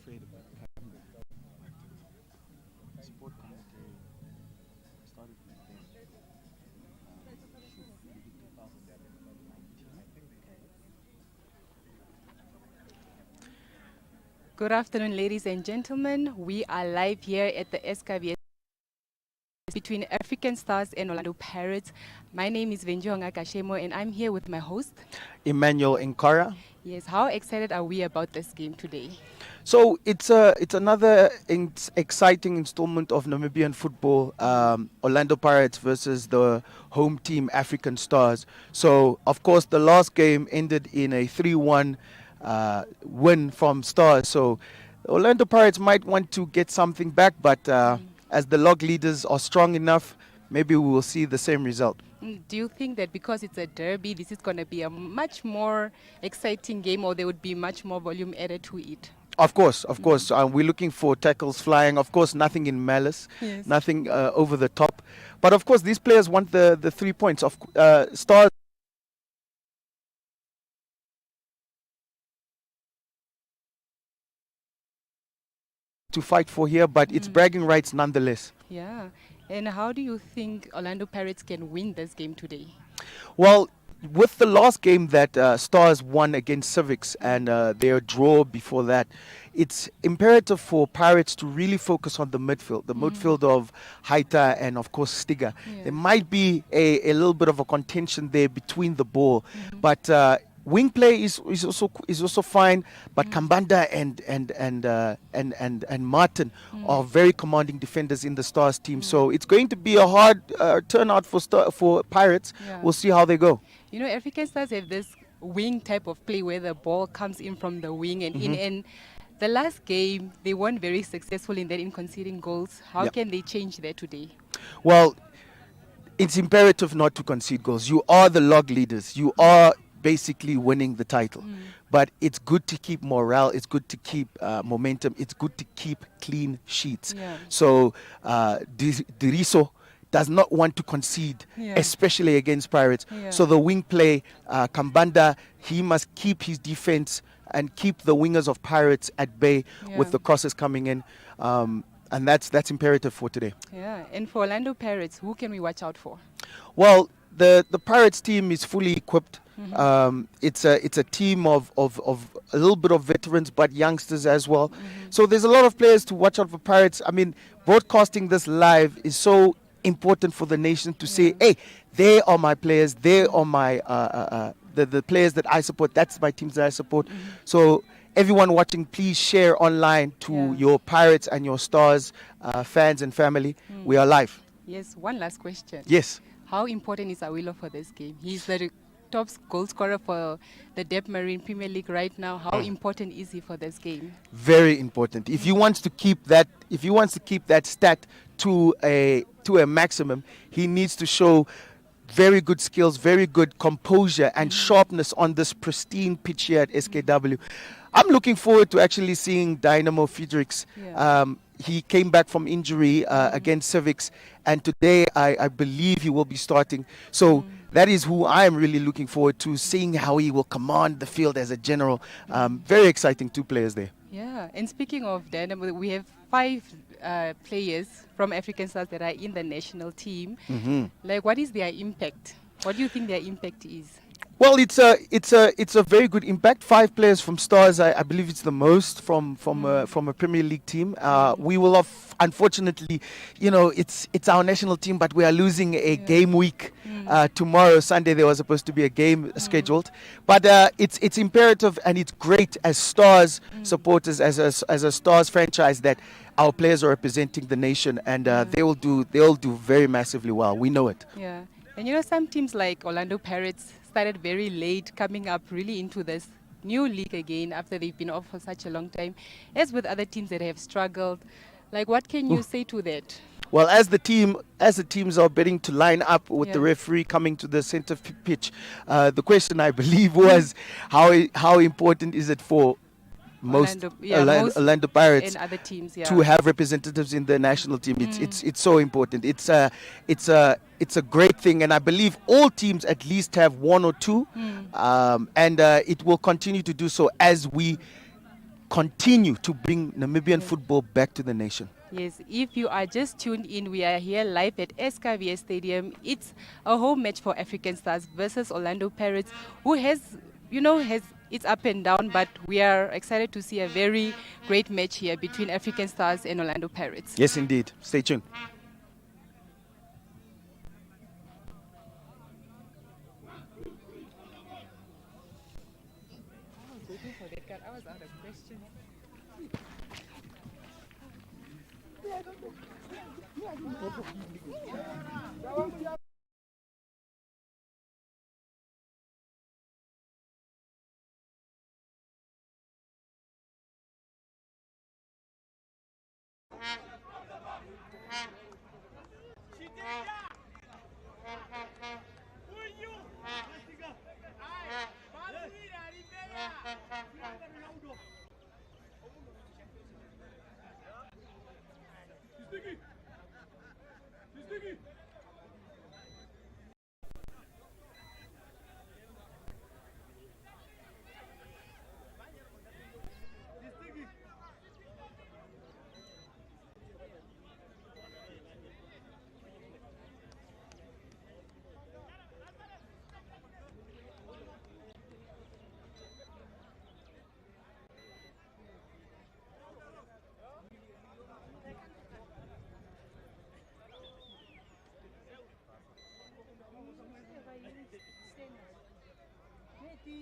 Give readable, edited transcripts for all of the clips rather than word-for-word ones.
trade about Panda. Sport commentary started with them. Maybe 2019. Good afternoon, ladies and gentlemen. We are live here at the SKBS between African Stars and Orlando Pirates. My name is Venjonga Kashemo, and I'm here with my host. Emmanuel Nkara. Yes, how excited are we about this game today? So it's another exciting installment of Namibian football. Orlando Pirates versus the home team African Stars. So of course the last game ended in a 3-1 win from Stars. So Orlando Pirates might want to get something back, but as the log leaders are strong enough, maybe we will see the same result. Do you think that because it's a derby, this is going to be a much more exciting game, or there would be much more volume added to it? Of course, of course. We're looking for tackles flying. Of course, nothing in malice, Yes. nothing over the top. But of course, these players want the 3 points. Of Stars to fight for here, but it's bragging rights nonetheless. Yeah. And how do you think Orlando Pirates can win this game today? Well, with the last game that Stars won against Civics and their draw before that, it's imperative for Pirates to really focus on the midfield of Haita and of course Stiga. Yeah. There might be a little bit of a contention there between the ball, but wing play is also fine. But Kambanda and Martin are very commanding defenders in the Stars team. So it's going to be a hard turnout for Pirates. Yeah. We'll see how they go. You know, African Stars have this wing type of play where the ball comes in from the wing and in. And the last game, they weren't very successful in that, in conceding goals. How Yep. can they change that today? Well, it's imperative not to concede goals. You are the log leaders. You are basically winning the title. But it's good to keep morale. It's good to keep momentum. It's good to keep clean sheets. Yeah. So Diriso does not want to concede, Yeah. especially against Pirates. Yeah. So the wing play, Kambanda, he must keep his defense and keep the wingers of Pirates at bay with Yeah. the crosses coming in. And that's imperative for today. Yeah. And for Orlando Pirates, who can we watch out for? Well, the Pirates team is fully equipped. It's a team of a little bit of veterans, but youngsters as well. So there's a lot of players to watch out for Pirates. I mean, broadcasting this live is so important for the nation to say, hey, they are my players. They are my the players that I support. That's my teams that I support. So everyone watching, please share online to Yeah. your Pirates and your Stars fans and family. We are live. Yes. One last question. Yes. How important is Awilo for this game? He's the top goal scorer for the Deb Marine Premier League right now. How important is he for this game? Very important. If he wants to keep that stat to a maximum, he needs to show very good skills, very good composure and sharpness on this pristine pitch here at SKW. I'm looking forward to actually seeing Dynamo Friedrichs. Yeah. He came back from injury against Civics, and today I believe he will be starting. So that is who I am really looking forward to, seeing how he will command the field as a general. Very exciting, two players there. Yeah. And speaking of Dynamo, we have 5 players from African Stars that are in the national team. Like, what is their impact? What do you think their impact is? Well, it's a very good impact. 5 players from Stars, I believe it's the most from a Premier League team. We will have, unfortunately, it's our national team, but we are losing a game week tomorrow. Sunday there was supposed to be a game scheduled, but it's imperative and it's great as Stars supporters, as a Stars franchise, that our players are representing the nation, and they'll do very massively well. We know it. Yeah. And you know, some teams like Orlando Pirates started very late, coming up really into this new league again after they've been off for such a long time, as with other teams that have struggled. Like, what can you say to that? Well, as the teams are betting to line up with the Yeah. referee coming to the center pitch, the question I believe was how important is it for most Orlando Pirates and other teams, yeah. to have representatives in the national team? It's so important. It's a great thing, and I believe all teams at least have one or two, and it will continue to do so as we continue to bring Namibian football back to the nation. Yes, if you are just tuned in, we are here live at SKVS Stadium. It's a home match for African Stars versus Orlando Pirates, who has it's up and down, but we are excited to see a very great match here between African Stars and Orlando Pirates. Yes, indeed. Stay tuned. I was out of questions.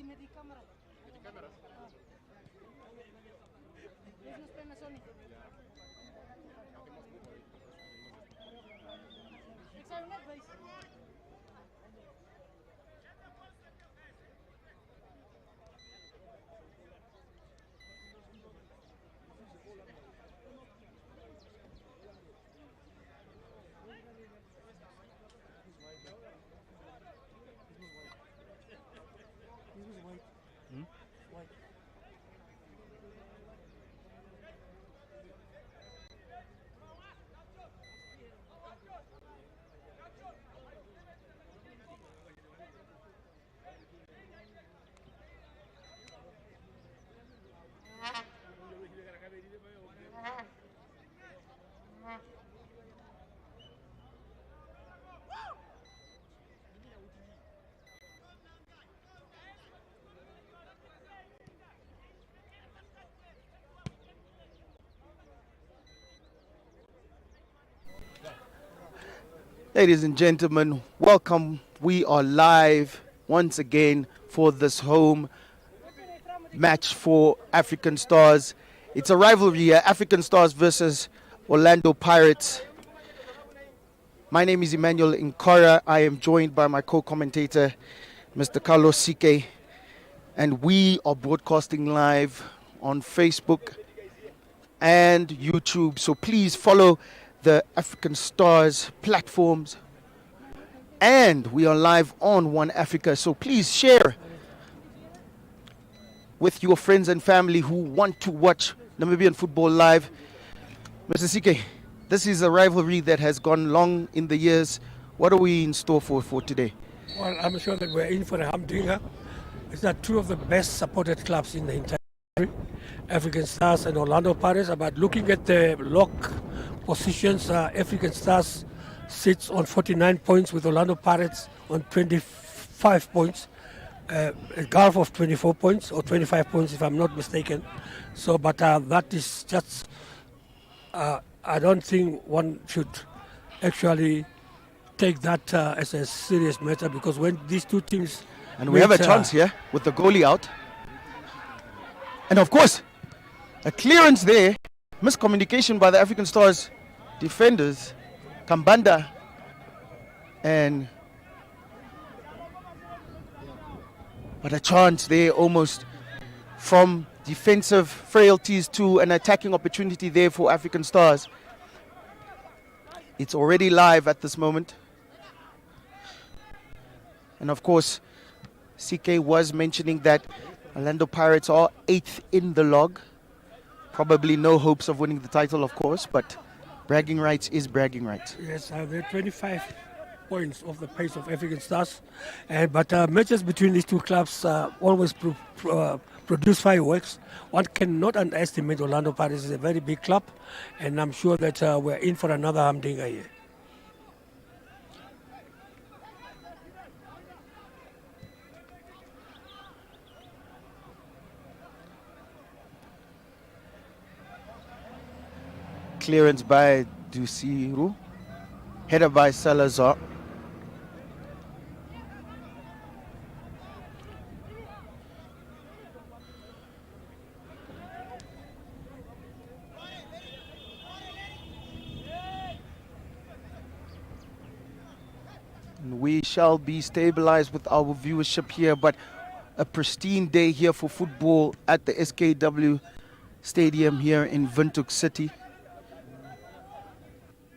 Met die camera. Met die camera? Wees nog spelen, Sonny. Ik zou net bezig. Ladies and gentlemen, welcome. We are live once again for this home match for African Stars. It's a rivalry here, African Stars versus Orlando Pirates. My name is Emmanuel Nkora. I am joined by my co-commentator, Mr. Carlos Sike, and we are broadcasting live on Facebook and YouTube. So please follow the African Stars platforms, and we are live on One Africa. So please share with your friends and family who want to watch Namibian football live. Mr. Sike, this is a rivalry that has gone long in the years. What are we in store for today? Well, I'm sure that we're in for a humdinger. It's not two of the best supported clubs in the entire country, African Stars and Orlando Pirates. But looking at the lock positions, African Stars sits on 49 points with Orlando Pirates on 25 points, a gulf of 24 points or 25 points if I'm not mistaken. So, but that is just, I don't think one should actually take that as a serious matter, because when these two teams And we have a chance here with the goalie out. And of course, a clearance there, miscommunication by the African Stars defenders, Kambanda and but a chance there almost from defensive frailties to an attacking opportunity there for African Stars. It's already live at this moment. And of course, CK was mentioning that Orlando Pirates are 8th in the log. Probably no hopes of winning the title, of course, but bragging rights is bragging rights. Yes, they're 25 points off the pace of African Stars. But matches between these two clubs always produce fireworks. One cannot underestimate Orlando Pirates. Is a very big club, and I'm sure that we're in for another humdinger here. Clearance by Dusiru. Header by Salazar. We shall be stabilized with our viewership here, but a pristine day here for football at the SKW Stadium here in Windhoek City.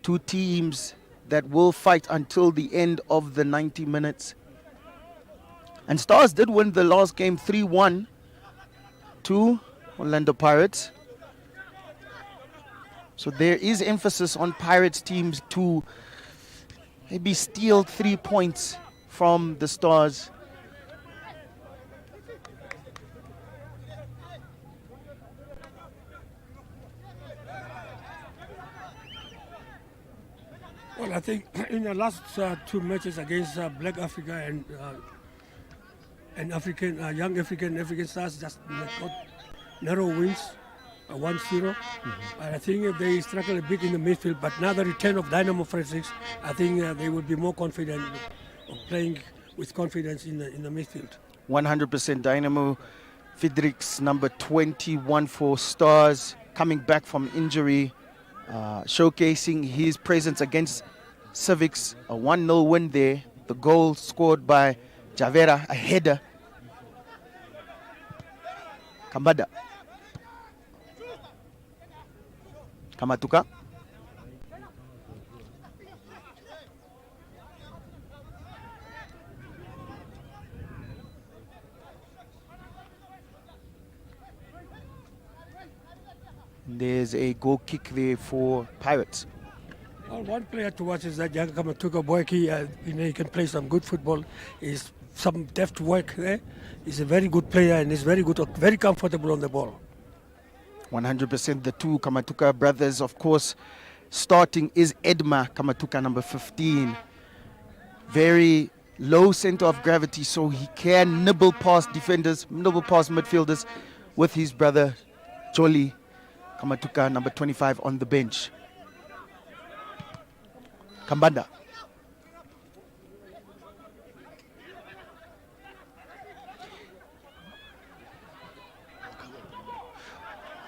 Two teams that will fight until the end of the 90 minutes. And Stars did win the last game 3-1 to Orlando Pirates. So there is emphasis on Pirates teams to maybe steal 3 points from the Stars. Well, I think in the last two matches against Black Africa and African young African Stars, just got narrow wins, 1-0. But I think they struggle a bit in the midfield. But now the return of Dynamo Fredericks, I think they will be more confident of playing with confidence in the midfield. 100% Dynamo Fredericks, number 21 for Stars, coming back from injury, showcasing his presence against Civics. A 1-0 win there. The goal scored by Javera, a header. Kambada. Kamatuka. There's a goal kick there for Pirates. Well, one player to watch is that young Kamatuka Boyki. He can play some good football. He's some deft work there. He's a very good player and he's very good, very comfortable on the ball. 100% the two Kamatuka brothers, of course. Starting is Edma Kamatuka, number 15. Very low center of gravity, so he can nibble past defenders, nibble past midfielders with his brother Jolly Kamatuka, number 25, on the bench. Kambanda.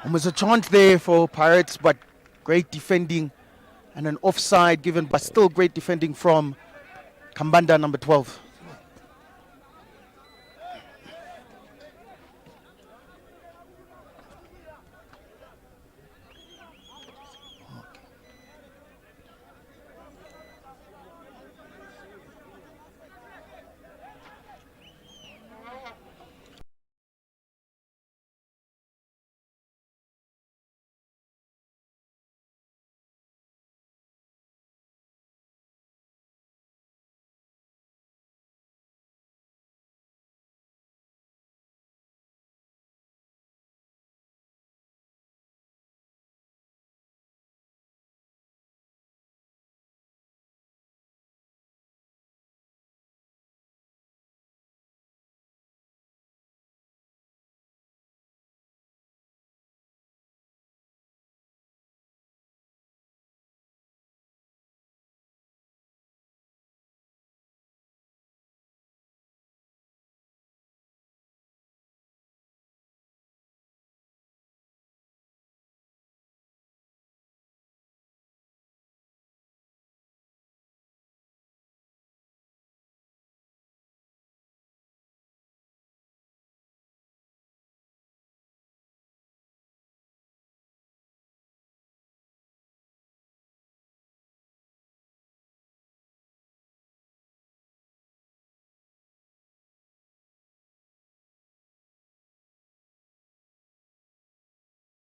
Almost a chance there for Pirates, but great defending and an offside given, but still great defending from Kambanda, number 12.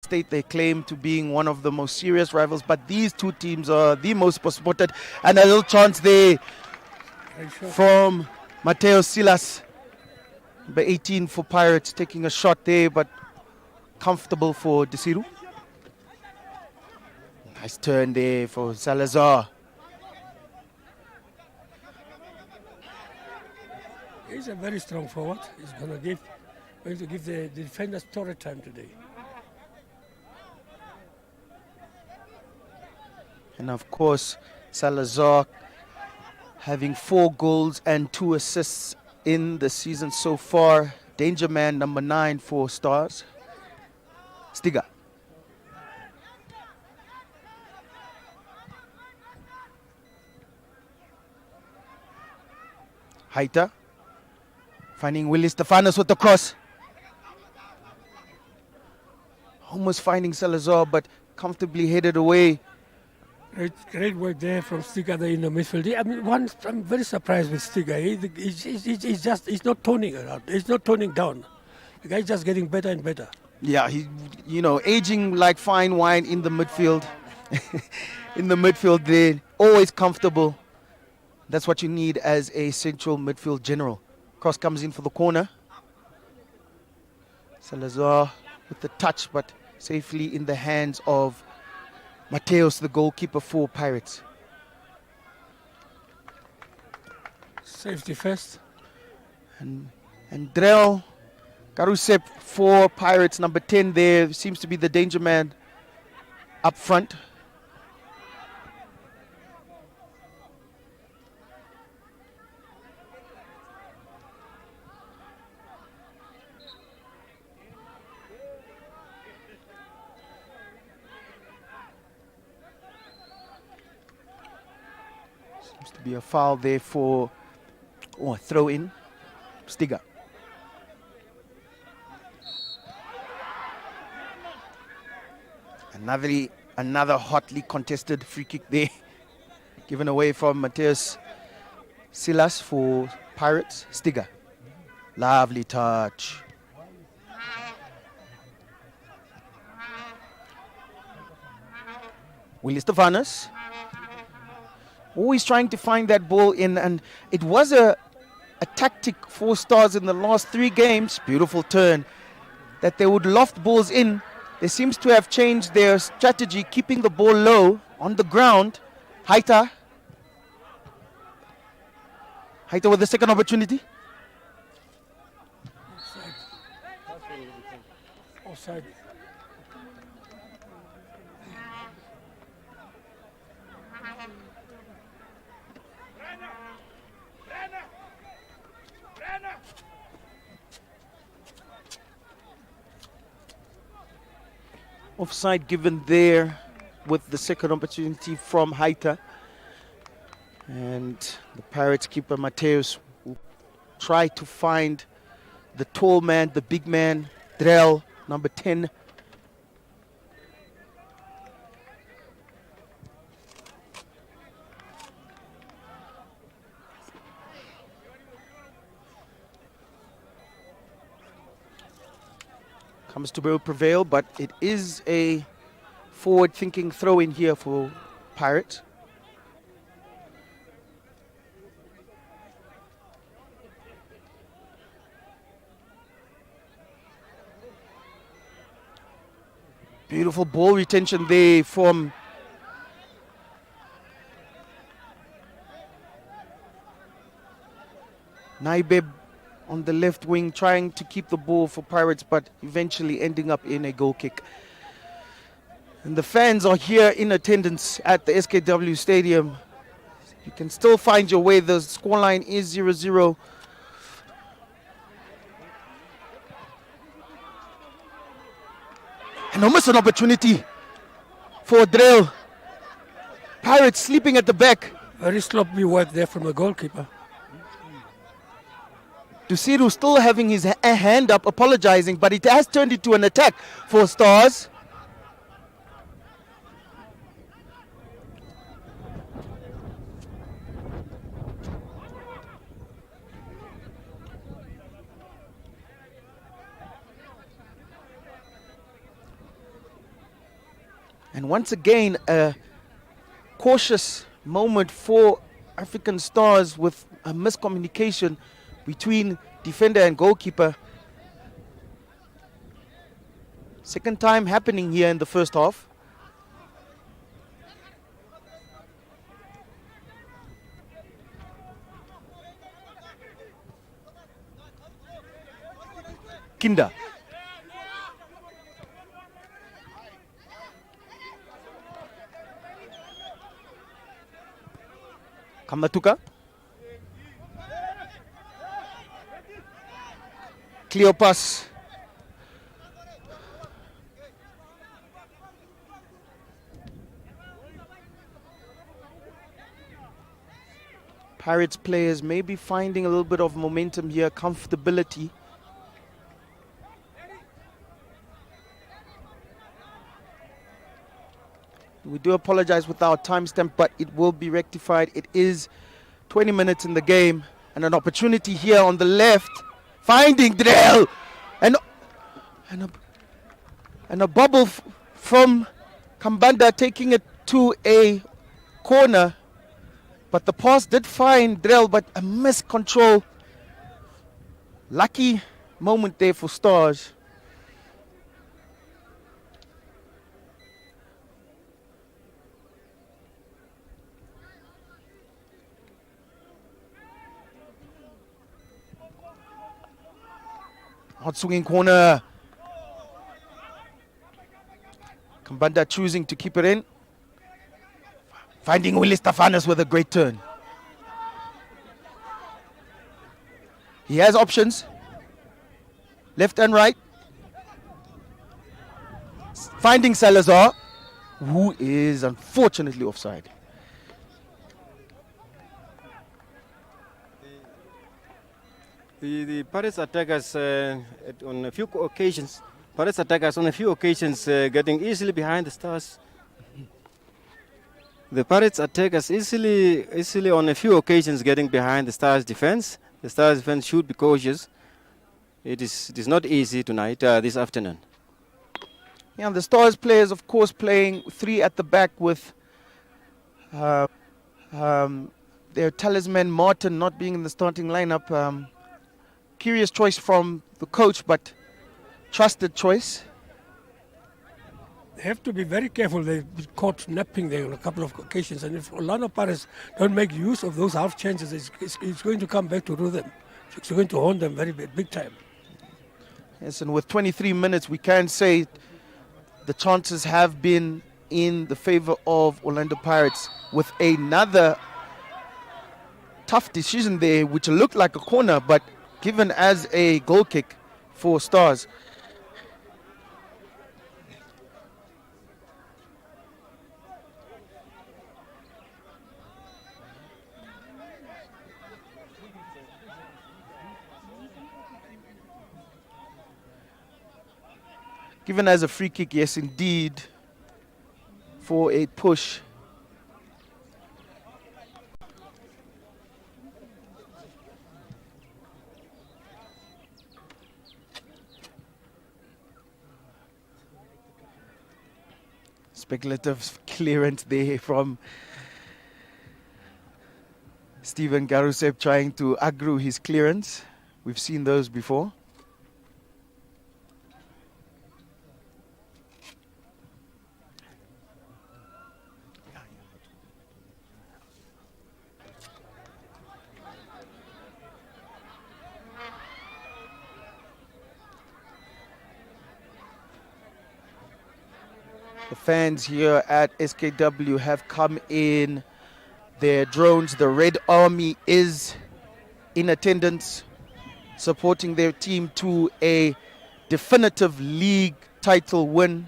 State they claim to being one of the most serious rivals, but these two teams are the most spotted, and a little chance there Great shot. from Mateo Silas. Number 18 for Pirates, taking a shot there, but comfortable for Desiru. Nice turn there for Salazar. He's a very strong forward. He's going to give the defenders torrid time today. And of course, Salazar having 4 goals and 2 assists in the season so far. Danger man number 9 for Stars. Stiga. Haita finding Willie Stefanos with the cross. Almost finding Salazar, but comfortably headed away. Great work there from Stiga there in the midfield. I mean, I'm very surprised with Stiga. He's not toning around. He's not toning down. The guy's just getting better and better. Yeah, he, aging like fine wine in the midfield. In the midfield there, always comfortable. That's what you need as a central midfield general. Cross comes in for the corner. Salazar with the touch, but safely in the hands of Mateos, the goalkeeper for Pirates. Safety first. And Drell Karusep for Pirates, number 10 there, seems to be the danger man up front. Seems to be a foul there for, or throw in, Stiga. Another hotly contested free kick there, given away from Mateus Silas for Pirates. Stiga. Lovely touch. Willie Stefanos. Always trying to find that ball in, and it was a tactic for Stars in the last 3 games. Beautiful turn. That they would loft balls in. They seems to have changed their strategy, keeping the ball low on the ground. Haita with the second opportunity. Offside. Offside given there with the second opportunity from Haita. And the Pirates keeper Mateus will try to find the tall man, the big man, Drell, number 10. Comes to prevail, but it is a forward-thinking throw-in here for Pirates. Beautiful ball retention there from Naibeb on the left wing, trying to keep the ball for Pirates, but eventually ending up in a goal kick. And the fans are here in attendance at the SKW Stadium. You can still find your way. The scoreline is 0-0. And almost an opportunity for Drell. Pirates sleeping at the back. Very sloppy work there from the goalkeeper. Dusiru still having his hand up, apologizing, but it has turned into an attack for Stars. And once again, a cautious moment for African Stars with a miscommunication between defender and goalkeeper. Second time happening here in the first half. Kinder. Kamatuka. Cleopas. Pirates players may be finding a little bit of momentum here, comfortability. We do apologize with our timestamp, but it will be rectified. It is 20 minutes in the game, and an opportunity here on the left, finding Drell, and a bubble from Kambanda, taking it to a corner. But the pass did find Drell, but a missed control. Lucky moment there for Stars. Hot swinging corner. Kambanda choosing to keep it in. Finding Willie Stefanos with a great turn. He has options. Left and right. Finding Salazar, who is unfortunately offside. The Pirates attackers on a few occasions, getting easily behind the Stars. The Pirates attackers easily on a few occasions getting behind the Stars defense. The Stars defense should be cautious. It is not easy tonight, this afternoon. Yeah, the Stars players, of course, playing three at the back with their talisman Martin not being in the starting lineup. Curious choice from the coach, but trusted choice. They have to be very careful. They've been caught napping there on a couple of occasions, and if Orlando Pirates don't make use of those half chances, it's going to come back to rule them. It's going to haunt them very big time. Yes, and with 23 minutes, we can say the chances have been in the favor of Orlando Pirates, with another tough decision there, which looked like a corner, but given as a goal kick for Stars. Given as a free kick, yes indeed, for a push. Speculative clearance there from Steven Garusep trying to aggro his clearance. We've seen those before. The fans here at SKW have come in their drones. The Red Army is in attendance, supporting their team to a definitive league title win.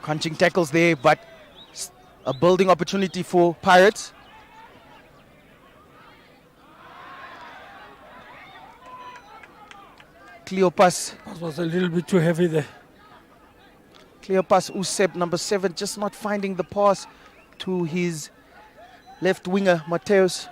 Crunching tackles there, but a building opportunity for Pirates. Cleopas. Pass was a little bit too heavy there. Cleopas Usep, number 7, just not finding the pass to his left winger, Mateus.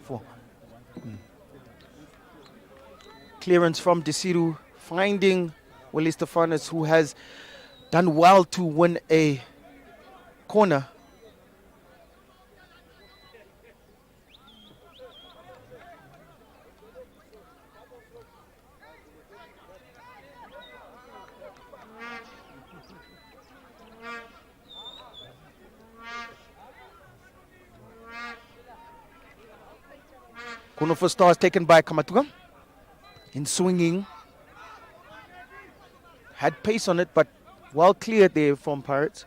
4. Clearance from Desiru, finding Willie Stefanus, who has done well to win a corner. Corner for Stars taken by Kamatuka. In swinging. Had pace on it, but well cleared there from Pirates.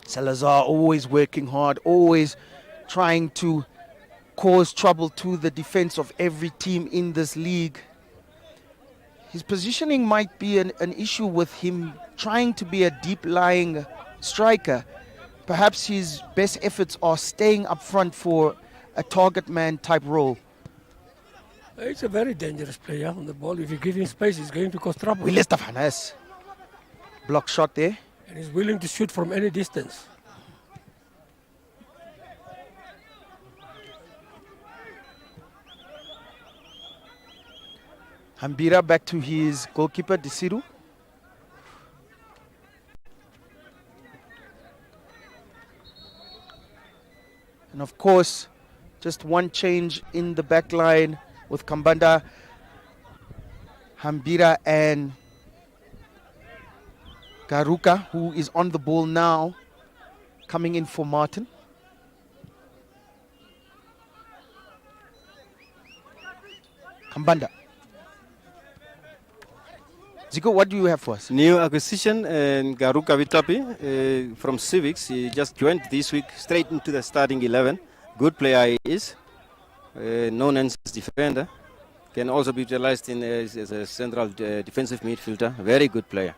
Salazar always working hard, always trying to cause trouble to the defense of every team in this league. His positioning might be an issue with him trying to be a deep-lying striker. Perhaps his best efforts are staying up front for a target man type role. He's a very dangerous player on the ball. If you give him space, he's going to cause trouble. Willie Stefanus. Block shot there. And he's willing to shoot from any distance. Hambira back to his goalkeeper, Desiru. And of course, just one change in the back line with Kambanda, Hambira and Garuka, who is on the ball now, coming in for Martin. Kambanda. Zico, what do you have for us? New acquisition and Garuka Vitapi from Civics. He just joined this week straight into the starting 11. Good player he is. Known as defender. Can also be utilized in as a central defensive midfielder. Very good player.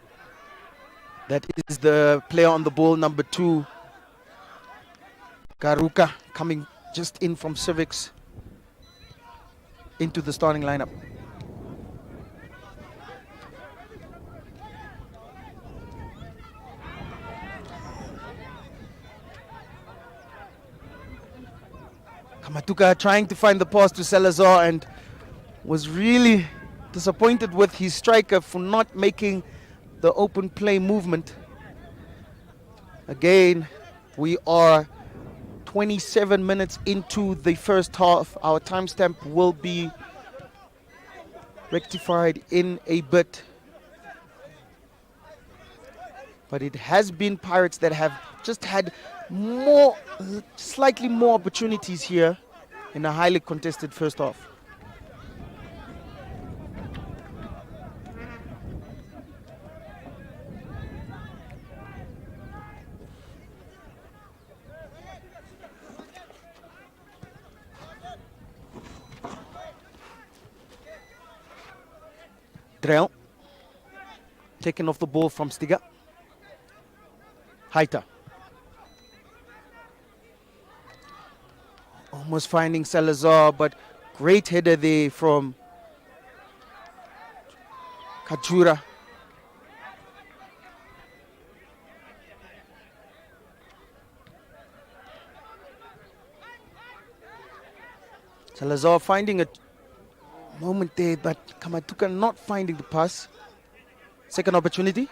That is the player on the ball, number 2. Garuka coming just in from Civics into the starting lineup. Kamatuka trying to find the pass to Salazar and was really disappointed with his striker for not making the open play movement. Again, we are 27 minutes into the first half. Our timestamp will be rectified in a bit. But it has been Pirates that have just had slightly more opportunities here in a highly contested first half. Drell taking off the ball from Stiga. Haita. Almost finding Salazar, but great header there from Kajura. Salazar finding a moment there, but Kamatuka not finding the pass. Second opportunity.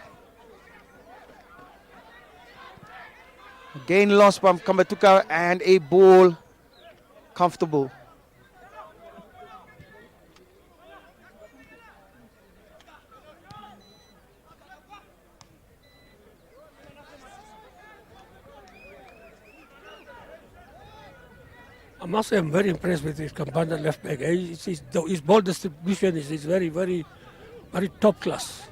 Again lost by Kamatuka and a ball comfortable. I must say I'm very impressed with his Kambanda left back. His ball distribution is very, very, very top class.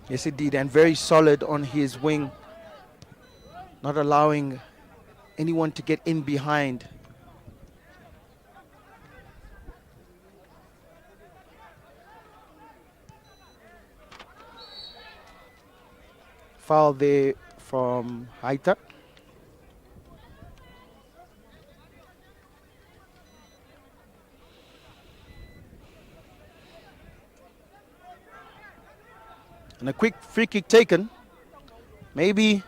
Yes, indeed, and very solid on his wing, not allowing anyone to get in behind. Foul there from Haita. And a quick free kick taken. Maybe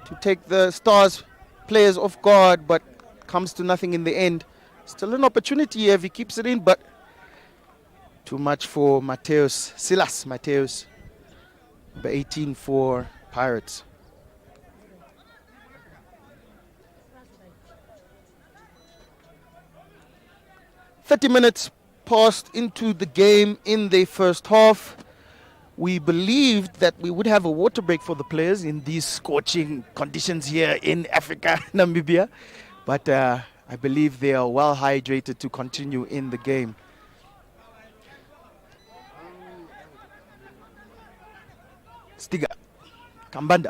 to take the Stars players off guard, but comes to nothing in the end. Still an opportunity here if he keeps it in, but too much for Mateus, Silas Mateus, number 18 for Pirates. "30 minutes passed into the game in the first half. We believed that we would have a water break for the players in these scorching conditions here in Africa, Namibia. But I believe they are well hydrated to continue in the game. Stiga, Kambanda.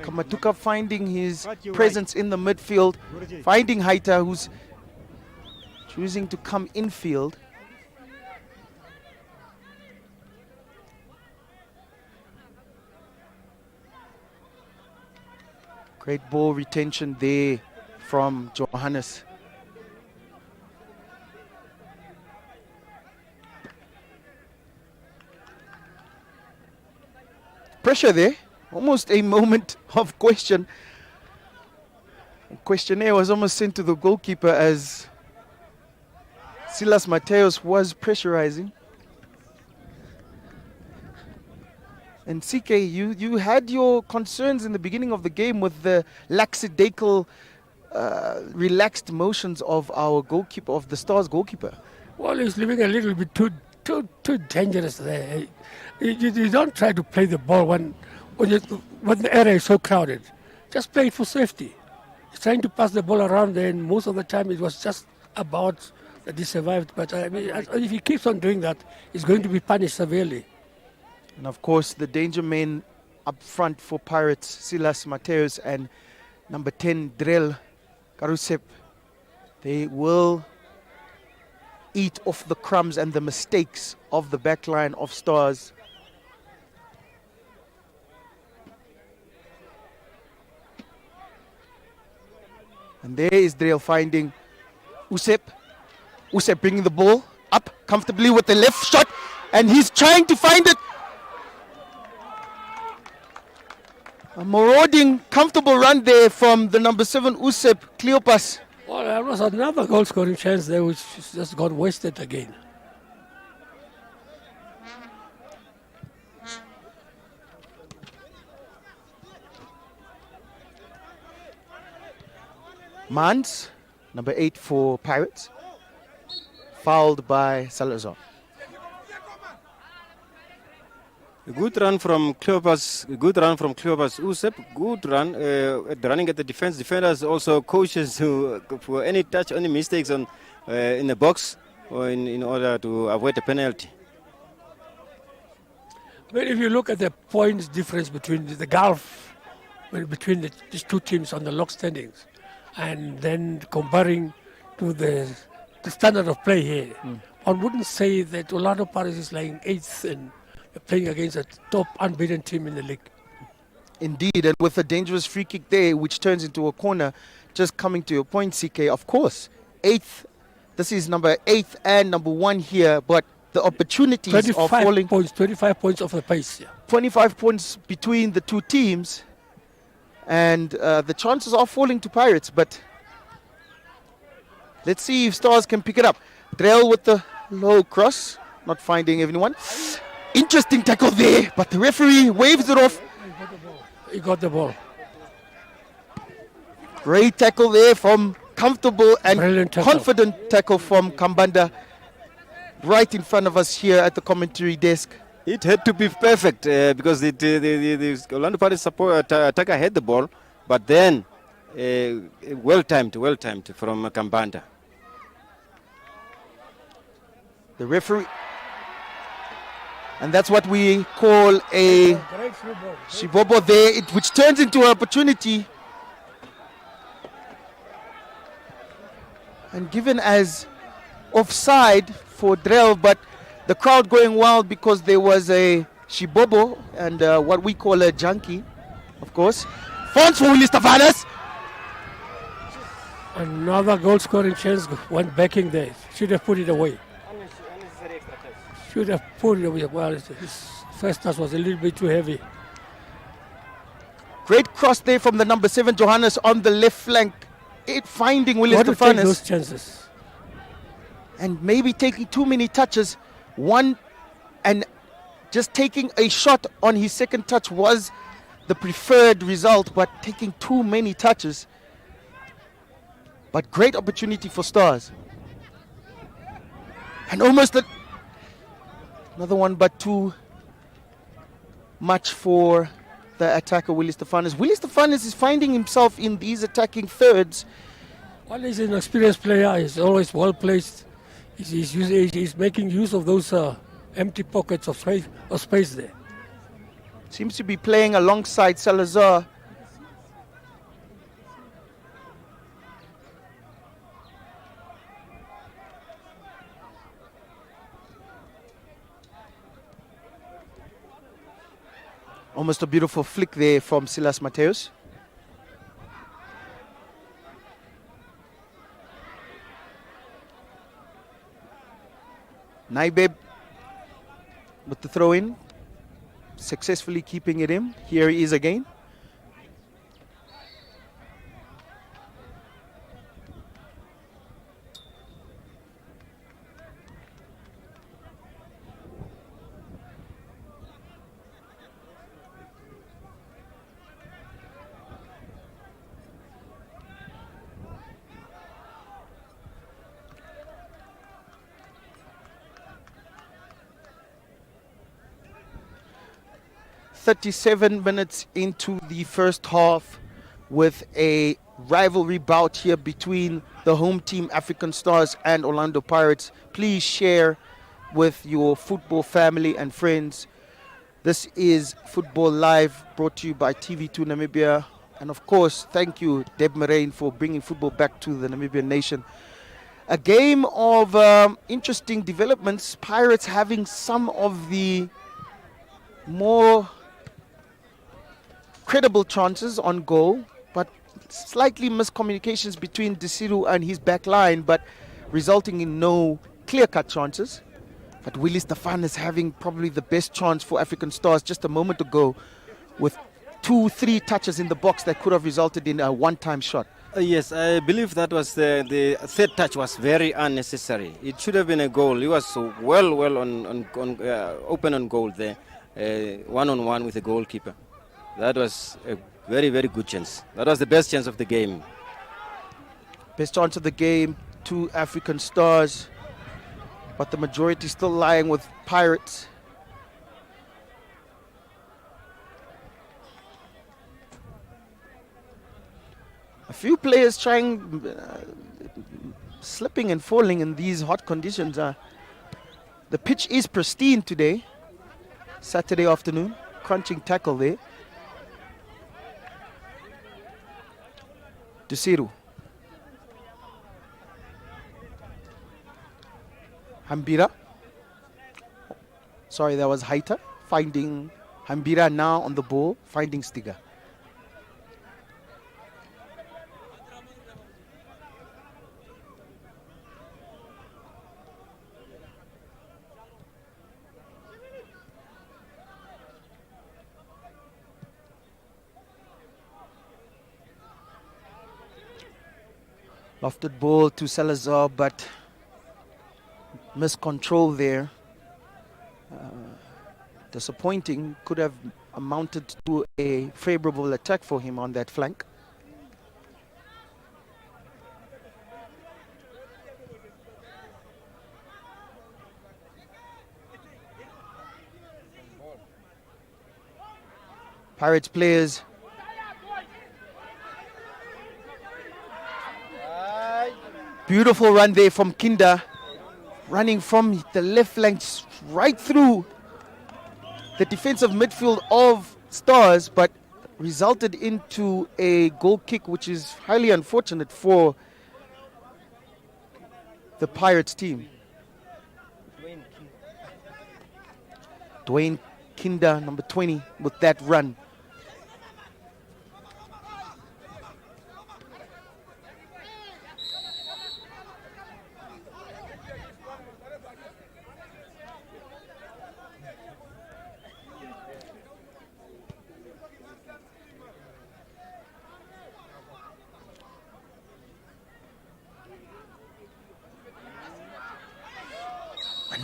Kamatuka finding his presence in the midfield, finding Haita, who's choosing to come infield. Great ball retention there from Johannes. Pressure there. Almost a moment of question. A questionnaire was almost sent to the goalkeeper as Silas Mateus was pressurizing. And CK, you had your concerns in the beginning of the game with the lackadaisical, relaxed motions of our goalkeeper, of the Stars goalkeeper. Well, he's living a little bit too dangerous there. You don't try to play the ball when the area is so crowded. Just play it for safety. He's trying to pass the ball around there, and most of the time it was just about that he survived. But I mean, if he keeps on doing that, he's going to be punished severely. And of course, the danger men up front for Pirates, Silas Mateus and number 10, Drell Karusep. They will eat off the crumbs and the mistakes of the backline of Stars. And there is Drell finding Usep. Usep bringing the ball up comfortably with the left shot, and he's trying to find it. A marauding, comfortable run there from the number 7, Usep Cleopas. Well, there was another goal scoring chance there which just got wasted again. Mans, number 8 for Pirates, fouled by Salazar. A good run from Cleopas, Usep, good run, running at the defense. Defenders also coaches who, for any touch, any mistakes on in the box or in order to avoid a penalty. But if you look at the points difference between the gulf between these two teams on the log standings, and then comparing to the standard of play here, one wouldn't say that Orlando Pirates is lying 8th and playing against a top unbeaten team in the league. Indeed, and with a dangerous free kick there, which turns into a corner, just coming to your point, CK, of course, 8th, this is number 8th and number 1 here, but the opportunities are falling. 25 points off the pace. Yeah. 25 points between the two teams, and the chances are falling to Pirates, but let's see if Stars can pick it up. Drell with the low cross, not finding anyone. Interesting tackle there, but the referee waves it off. He got the ball. Great tackle there from comfortable and Brilliant tackle. confident tackle from Kambanda, right in front of us here at the commentary desk. It had to be perfect because the Orlando Pirates attacker had the ball, but then well timed from Kambanda. The referee. And that's what we call a Great through ball. Shibobo there, which turns into an opportunity. And given as offside for Drell, but the crowd going wild because there was a Shibobo and what we call a junkie, of course. Fonts for Willie Stefanes. Another goal scoring chance went backing there. Should have put it away. Should have put it away. Well, his first touch was a little bit too heavy. Great cross there from the number 7 Johannes on the left flank. Finding Willie Got to take those Stefanes chances. and maybe taking too many touches. One and just taking a shot on his second touch was the preferred result, but taking too many touches. But great opportunity for Stars. And almost another one, but too much for the attacker, Willie Stefanes. Willie Stefanes is finding himself in these attacking thirds. Well, he's an experienced player. He's always well placed. He's making use of those empty pockets of space there. Seems to be playing alongside Salazar. Almost a beautiful flick there from Silas Mateus. Naibeb with the throw in, successfully keeping it in. Here he is again. .37 minutes into the first half with a rivalry bout here between the home team African Stars and Orlando Pirates. Please share with your football family and friends. This is Football Live, brought to you by TV2 Namibia. And of course, thank you, Deb Moraine, for bringing football back to the Namibian nation. A game of interesting developments. Pirates having some of the more credible chances on goal, but slightly miscommunications between Desiru and his back line, but resulting in no clear-cut chances. But Willie Stefanes having probably the best chance for African Stars just a moment ago, with 2-3 touches in the box that could have resulted in a one-time shot. Yes, I believe that was the third touch was very unnecessary. It should have been a goal. He was so well on open on goal there, one-on-one with the goalkeeper. That was a very, very good chance. That was the best chance of the game. Best chance of the game, 2 African Stars, but the majority still lying with Pirates. A few players trying, slipping and falling in these hot conditions. The pitch is pristine today, Saturday afternoon. Crunching tackle there. Desiru. Hambira. Sorry, that was Haita. Finding Hambira now on the ball, finding Stiga. Lofted ball to Salazar, but miscontrol there. Disappointing. Could have amounted to a favorable attack for him on that flank. Pirates players Beautiful run there from Kinda, running from the left flank right through the defensive midfield of Stars, but resulted into a goal kick, which is highly unfortunate for the Pirates team. Dwayne Kinda, number 20, with that run.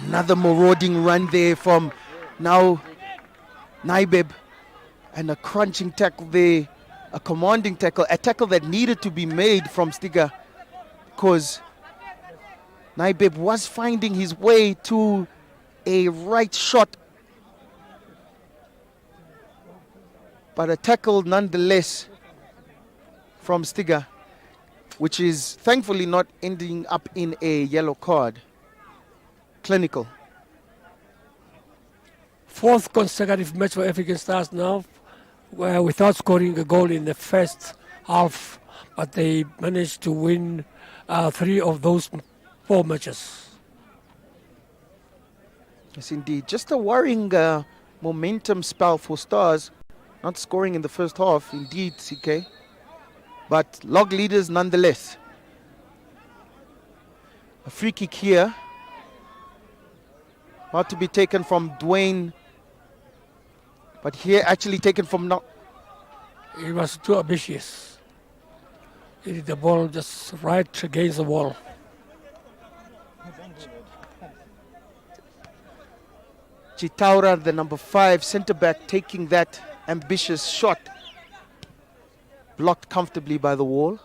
Another marauding run there from now Naibeb, and a crunching tackle there, a commanding tackle, a tackle that needed to be made from Stiga, because Naibeb was finding his way to a right shot, but a tackle nonetheless from Stiga, which is thankfully not ending up in a yellow card. Clinical. Fourth consecutive match for African Stars now, where without scoring a goal in the first half, but they managed to win 3 of those 4 matches. Yes, indeed. Just a worrying momentum spell for Stars, not scoring in the first half, indeed, CK. But log leaders nonetheless. A free kick here. About to be taken from Dwayne, but here actually taken from now. He was too ambitious. He hit the ball just right against the wall. Chitaura, the number 5 centre back, taking that ambitious shot. Blocked comfortably by the wall.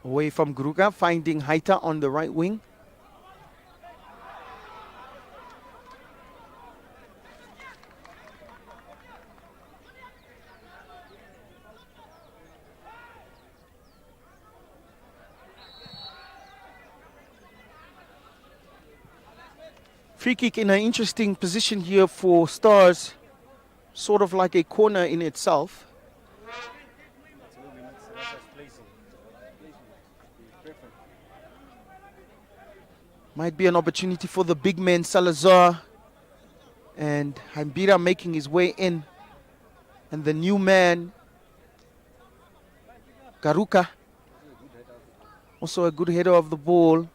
Away from Gruga, finding Haita on the right wing. Free kick in an interesting position here for Stars, sort of like a corner in itself. Might be an opportunity for the big man Salazar, and Hambira making his way in, and the new man Garuka, also a good header of the ball.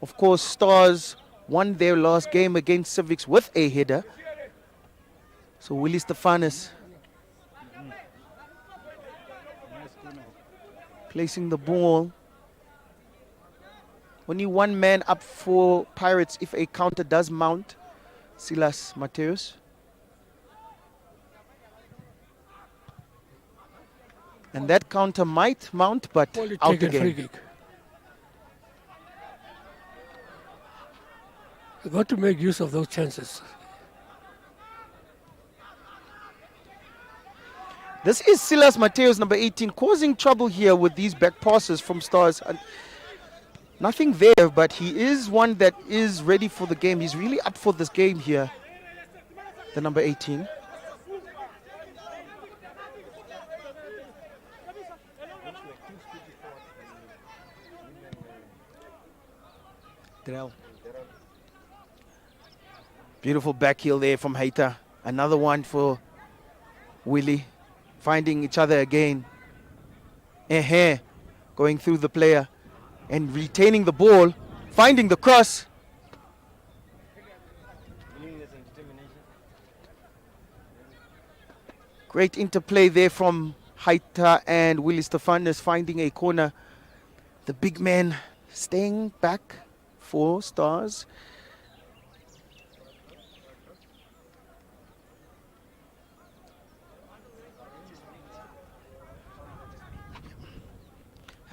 Of course, Stars won their last game against Civics with a header. So Willie Stefanis placing the ball. Only one man up for Pirates if a counter does mount. Silas Mateus. And that counter might mount, but Only out taken free again. kick. You've got to make use of those chances. This is Silas Mateus, number 18, causing trouble here with these back passes from Stars. And nothing there, but he is one that is ready for the game. He's really up for this game here, the number 18. Drell. Beautiful back heel there from Haita. Another one for Willie. Finding each other again. Going through the player and retaining the ball. Finding the cross. Great interplay there from Haita and Willie Stefanis, finding a corner. The big man staying back for Stars.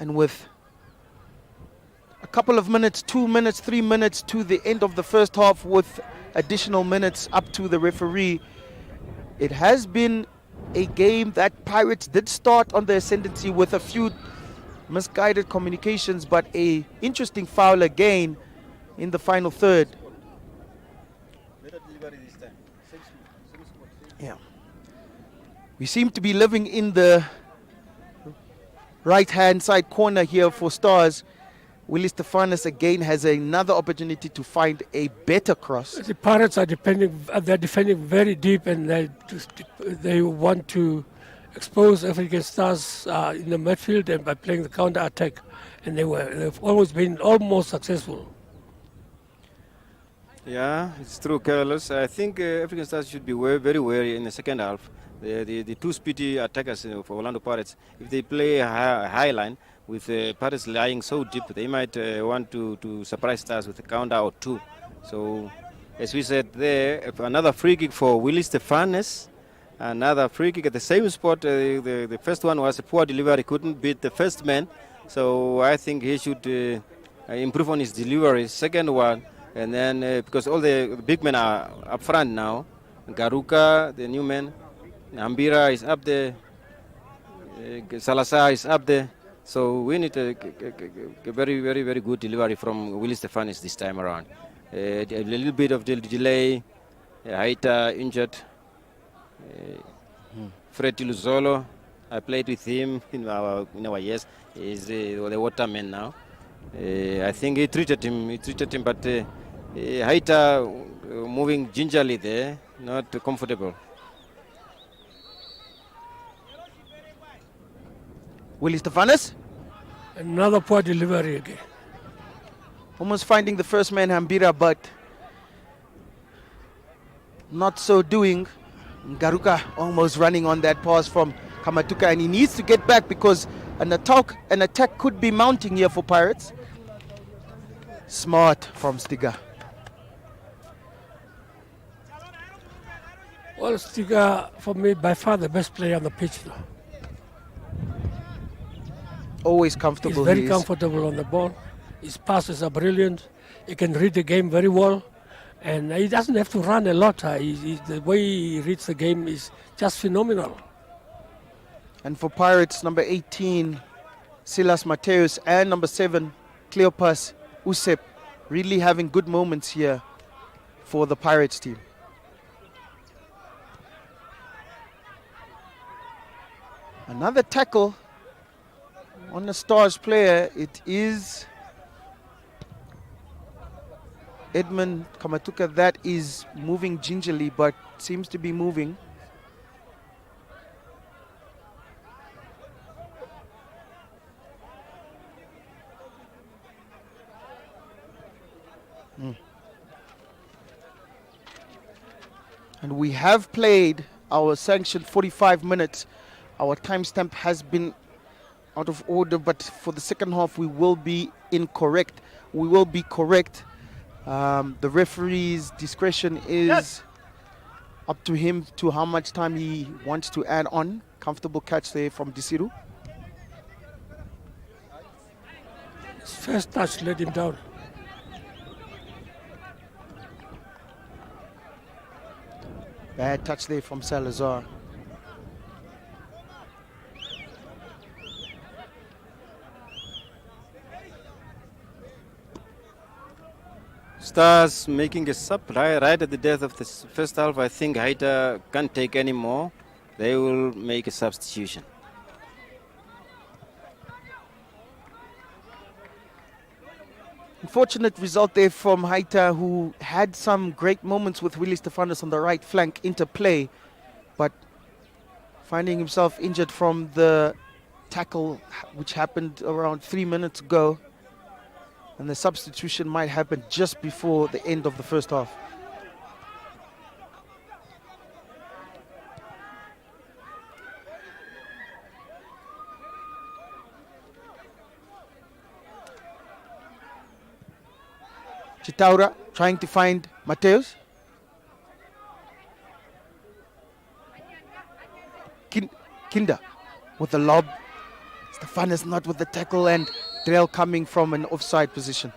And with a couple of minutes, 2 minutes, 3 minutes to the end of the first half, with additional minutes up to the referee, It has been a game that Pirates did start on the ascendancy with a few misguided communications, but a interesting foul again in the final third. Yeah. We seem to be living in the right-hand side corner here for Stars. Willie Stefanus again has another opportunity to find a better cross. The Pirates are they're defending very deep, and they want to expose African Stars in the midfield and by playing the counter attack, and they've always been almost successful. Yeah, it's true, Carlos. I think African Stars should be very wary in the second half. The two speedy attackers for Orlando Pirates, if they play a high line with Pirates lying so deep, they might want to surprise Stars with a counter or two. So, as we said there, another free kick for Willie Stefanus. Another free kick at the same spot. The first one was a poor delivery, couldn't beat the first man. So I think he should improve on his delivery. Second one, and then because all the big men are up front now, Garuka, the new man, Ambira is up there, Salazar is up there. So we need a very good delivery from Willie Stefanus this time around. A little bit of delay, Haita injured. Freddy Luzolo, I played with him in our years. He's the waterman now. I think he treated him, but Haita moving gingerly there, not comfortable. Willie Stefanus Another poor delivery again. almost finding the first man, Hambira, but not so doing. Garuka almost running on that pass from Kamatuka, and he needs to get back because an attack could be mounting here for Pirates. Smart from Stiga. Well, Stiga, for me, by far the best player on the pitch now. Always He's comfortable. very he is. comfortable on the ball. His passes are brilliant. He can read the game very well. And he doesn't have to run a lot. The way he reads the game is just phenomenal. And for Pirates, number 18, Silas Mateus, and number 7, Cleopas Usep, really having good moments here for the Pirates team. Another tackle on the Stars player. It is Edmund Kamatuka that is moving gingerly, but seems to be moving. And we have played our sanctioned 45 minutes. Our timestamp has been out of order, but for the second half we will be incorrect. We will be correct. The referee's discretion is up to him to how much time he wants to add on. Comfortable catch there from Disiru. His first touch let him down. Bad touch there from Salazar. Stars making a sub right at the death of the first half. I think Haida can't take any more. They will make a substitution. Unfortunate result there from Haita, who had some great moments with Willie Stefanus on the right flank interplay, but finding himself injured from the tackle which happened around 3 minutes ago, and the substitution might happen just before the end of the first half. Chitaura trying to find Mateus. Kinda with the lob. Stefanus not with the tackle, and Drell coming from an offside position.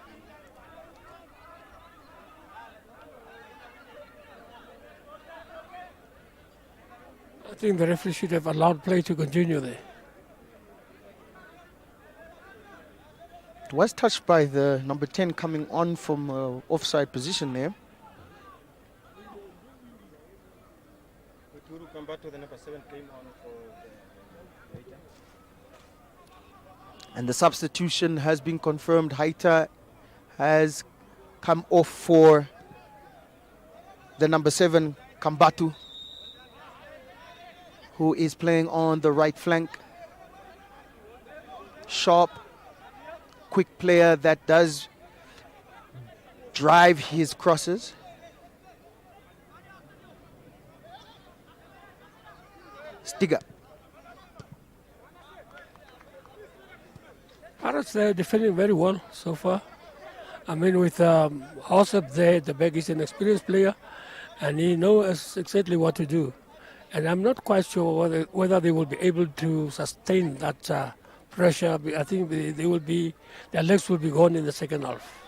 think the referee should have allowed play to continue there. It was touched by the number 10 coming on from offside position there. Uturu Kambatu, the number 7, came on for the later. And the substitution has been confirmed. Haita has come off for the number 7, Kambatu, who is playing on the right flank. Sharp, quick player that does drive his crosses. Stiga. Pirates, they're defending very well so far. I mean, with Hausep there, the back is an experienced player, and he knows exactly what to do. And I'm not quite sure whether they will be able to sustain that pressure. I think they will be, their legs will be gone in the second half.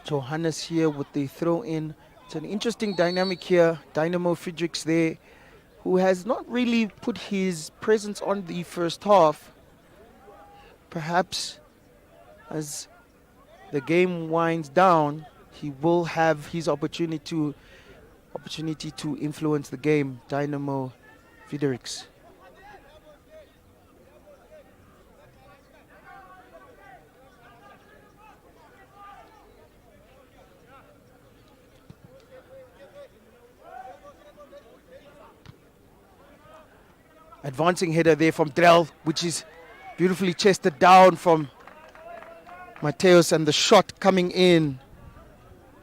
Johannes here with the throw in. It's an interesting dynamic here. Dynamo Friedrichs there, who has not really put his presence on the first half. Perhaps as the game winds down, he will have his opportunity to influence the game. Dynamo Friedrichs. Advancing header there from Drell, which is beautifully chested down from Mateus, and the shot coming in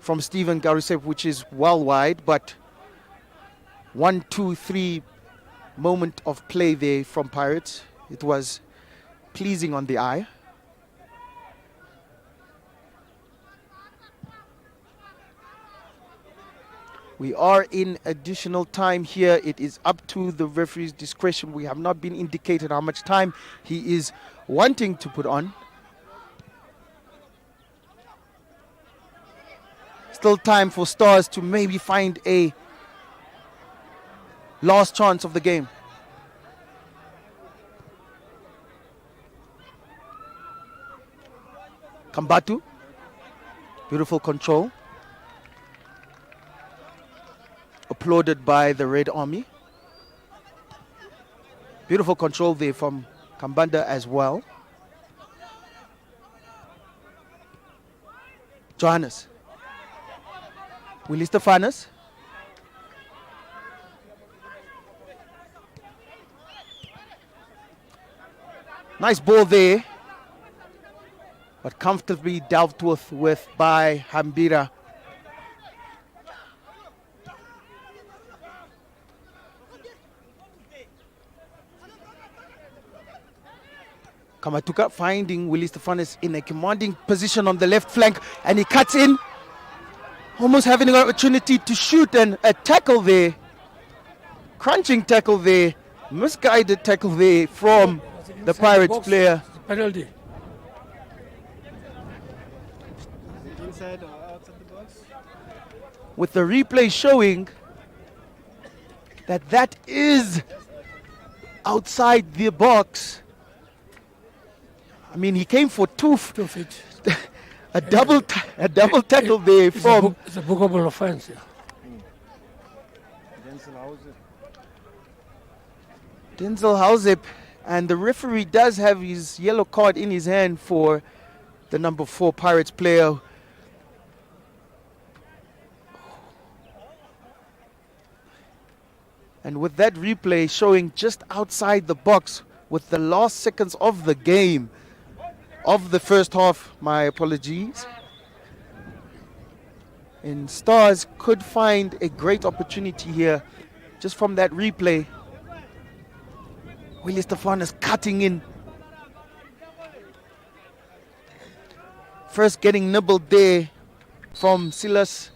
from Stephen Garusev, which is well wide, but 1, 2, 3 moment of play there from Pirates. It was pleasing on the eye. We are in additional time here. It is up to the referee's discretion. We have not been indicated how much time he is wanting to put on. Still time for Stars to maybe find a last chance of the game. Kambatu, beautiful control. Applauded by the Red Army. Beautiful control there from Kambanda as well. Johannes. Willie Stefanos. Nice ball there, but comfortably dealt with by Hambira. Kamatuka finding Willie Stefanos in a commanding position on the left flank, and he cuts in, almost having an opportunity to shoot, and a tackle there, crunching tackle there, misguided tackle there from the Pirates player. Penalty. Inside or outside the box? With the replay showing that is outside the box. I mean, he came for 2 feet. a double tackle there from. It's a bookable offense. Yeah. Denzel Hausep, and the referee does have his yellow card in his hand for the number 4 Pirates player. And with that replay showing just outside the box with the last seconds of the game, of the first half, my apologies. And Stars could find a great opportunity here just from that replay. Willie Stefanos cutting in. First getting nibbled there from Silas,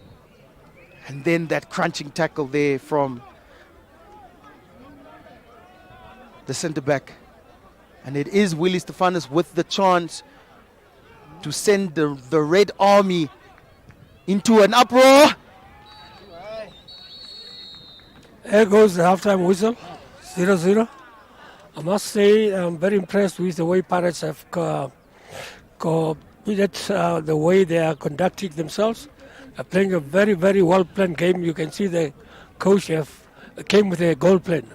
and then that crunching tackle there from the centre back. And it is Willie Stefanos with the chance to send the Red Army into an uproar. Here goes the halftime whistle, 0-0. I must say I'm very impressed with the way Pirates have committed, the way they are conducting themselves. They're playing a very, very well-planned game. You can see the coach came with a goal plan.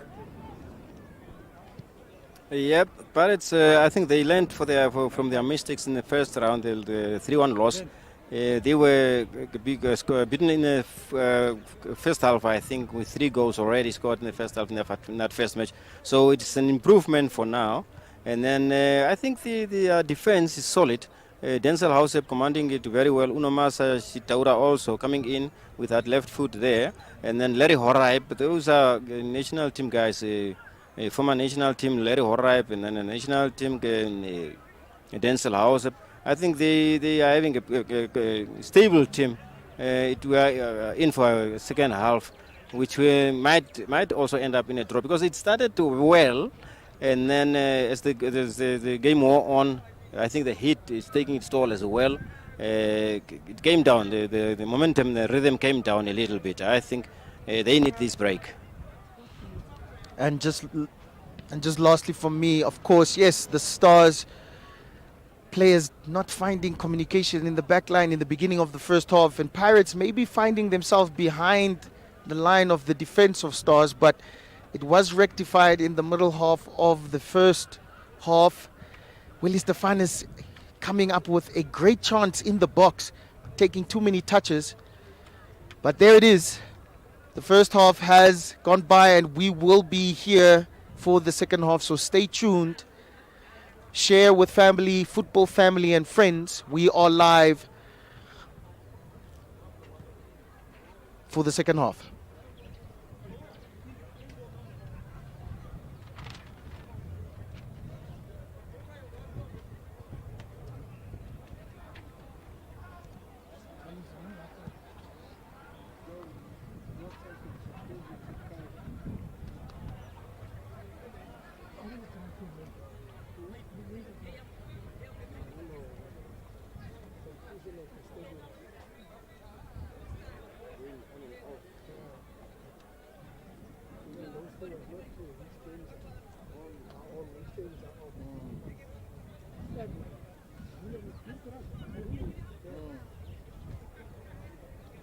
Yep, Pirates, I think they learned from their mistakes in the first round, the 3-1 loss. They were beaten in the first half, I think, with 3 goals already scored in the first half in that first match. So it's an improvement for now. And then I think the defense is solid. Denzel Housep commanding it very well. Unomasa Shitaura also coming in with that left foot there. And then Larry Horaip, those are national team guys. Former national team Larry Horaip, and then a national team Denzel Housep. I think they are having a stable team. We are in for a second half, which we might also end up in a draw, because it started well, and then as the game wore on, I think the heat is taking its toll as well. It came down, the momentum, the rhythm came down a little bit. I think they need this break. And just lastly for me, of course, yes, the Stars players not finding communication in the back line in the beginning of the first half, and Pirates maybe finding themselves behind the line of the defense of Stars, but it was rectified in the middle half of the first half. Willie Stefanis coming up with a great chance in the box, taking too many touches, but there it is. The first half has gone by, and we will be here for the second half, so stay tuned. Share with family, football family and friends. We are live for the second half.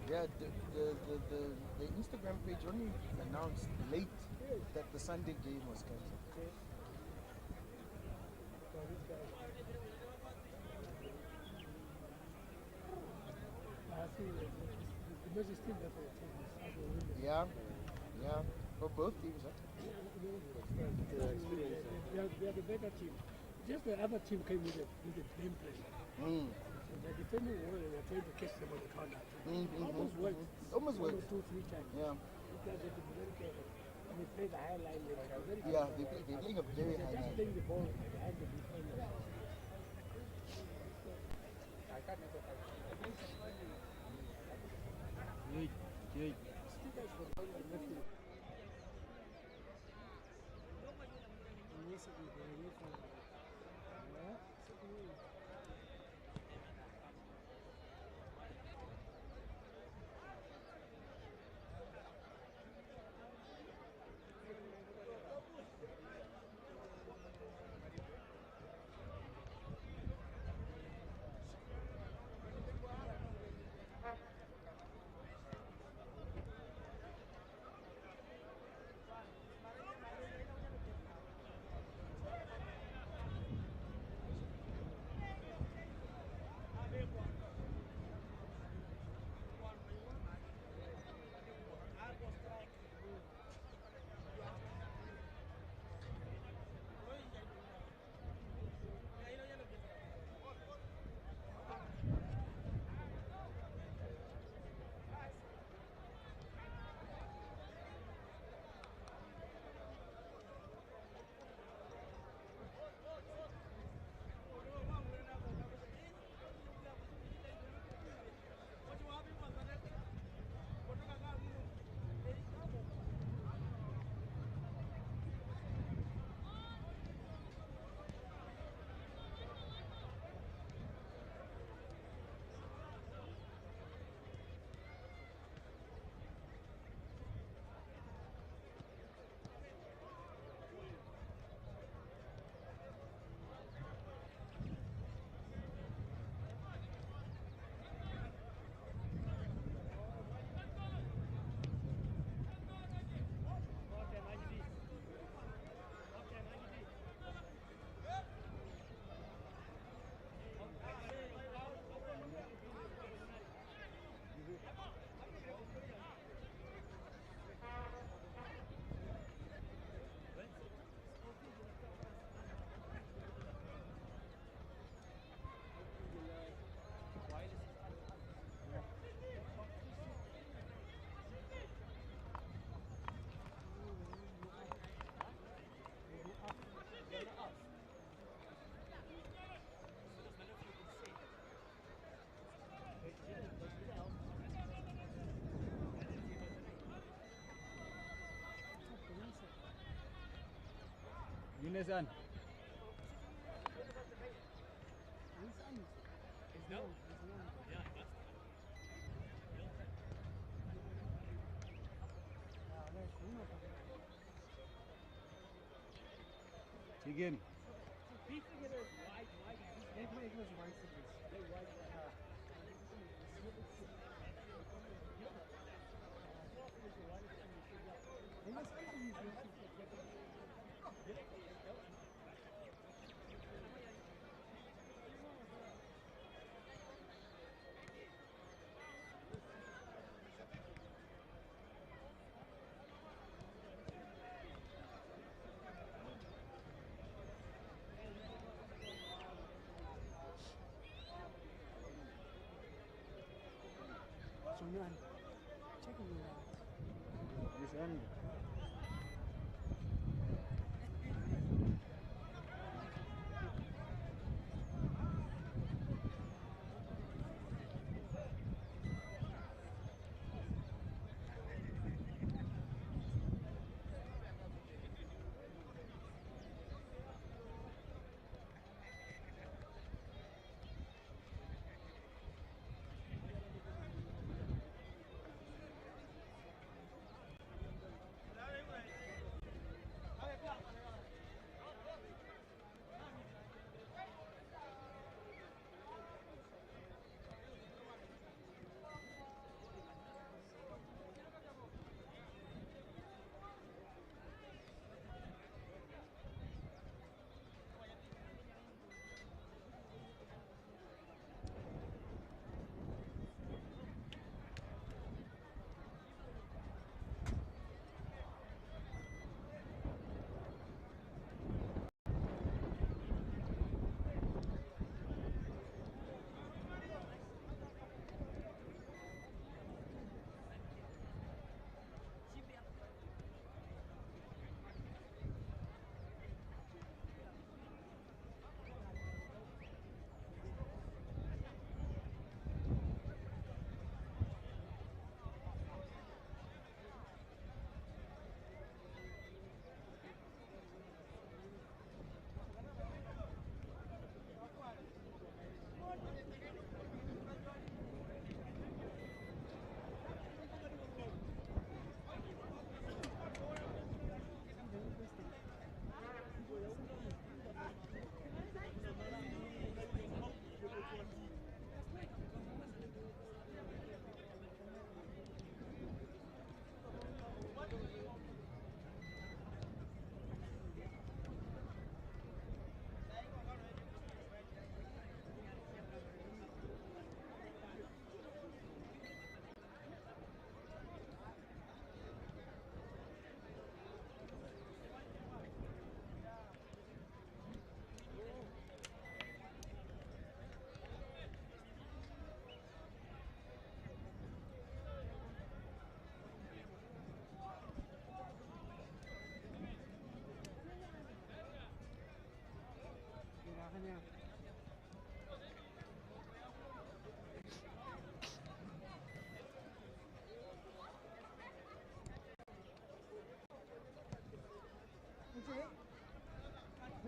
Yeah, the Instagram page only announced late that the Sunday game was cancelled. Yeah, for both teams. They are the better team. Just the other team came with a game plan. The defending well, they were trying to catch them on the counter. Almost worked. 2-3 times. Yeah. Because they have to be very careful. And they play the high line. They're Playing a very high just line. playing the ball behind the defender. is aan. Begin. Is aan.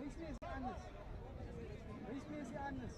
Wees meer is anders. Wees meer is anders.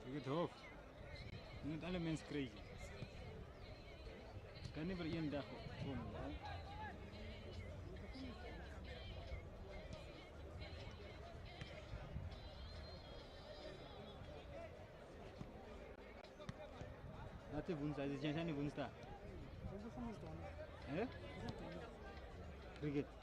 Ik het hoofd. Je moet alle mensen krijgen. Het kan niet voor één dag komen. Hè? Beste Woensdae, dis jy nie Woensdae. Hoeveel van ons dan? Hè? Cricket.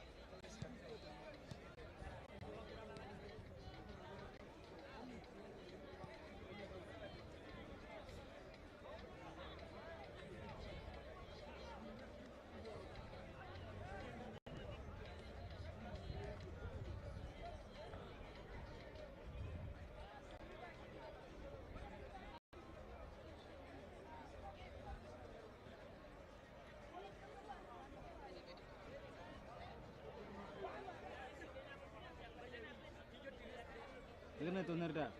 Ini toner dah.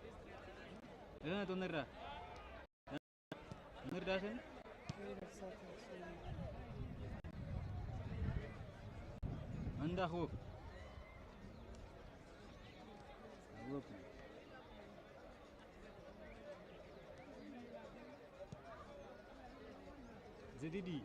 Ini toner dah. Toner dah sen? Anda hoop. Hoop. Jadi.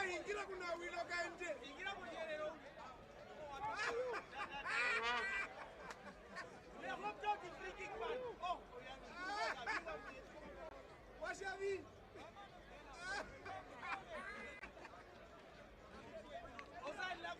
Ingira kuna wilo kaende. Ingira mwenyewe. Le robot du free kick man. Oh, Washavi. Ozan la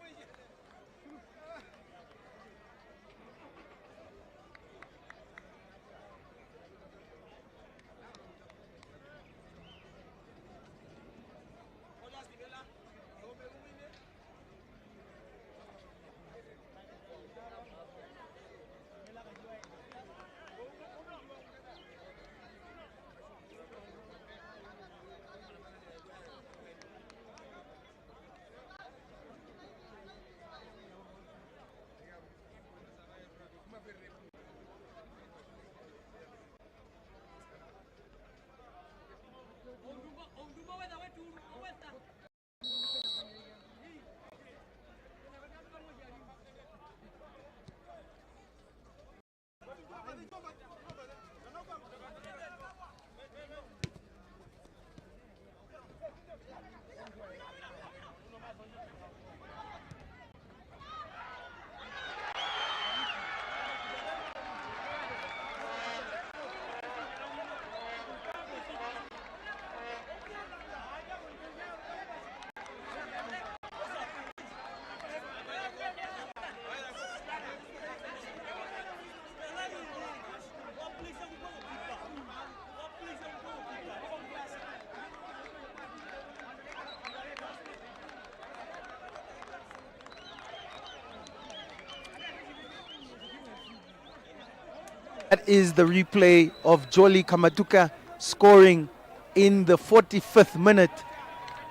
That is the replay of Jolly Kamatuka scoring in the 45th minute.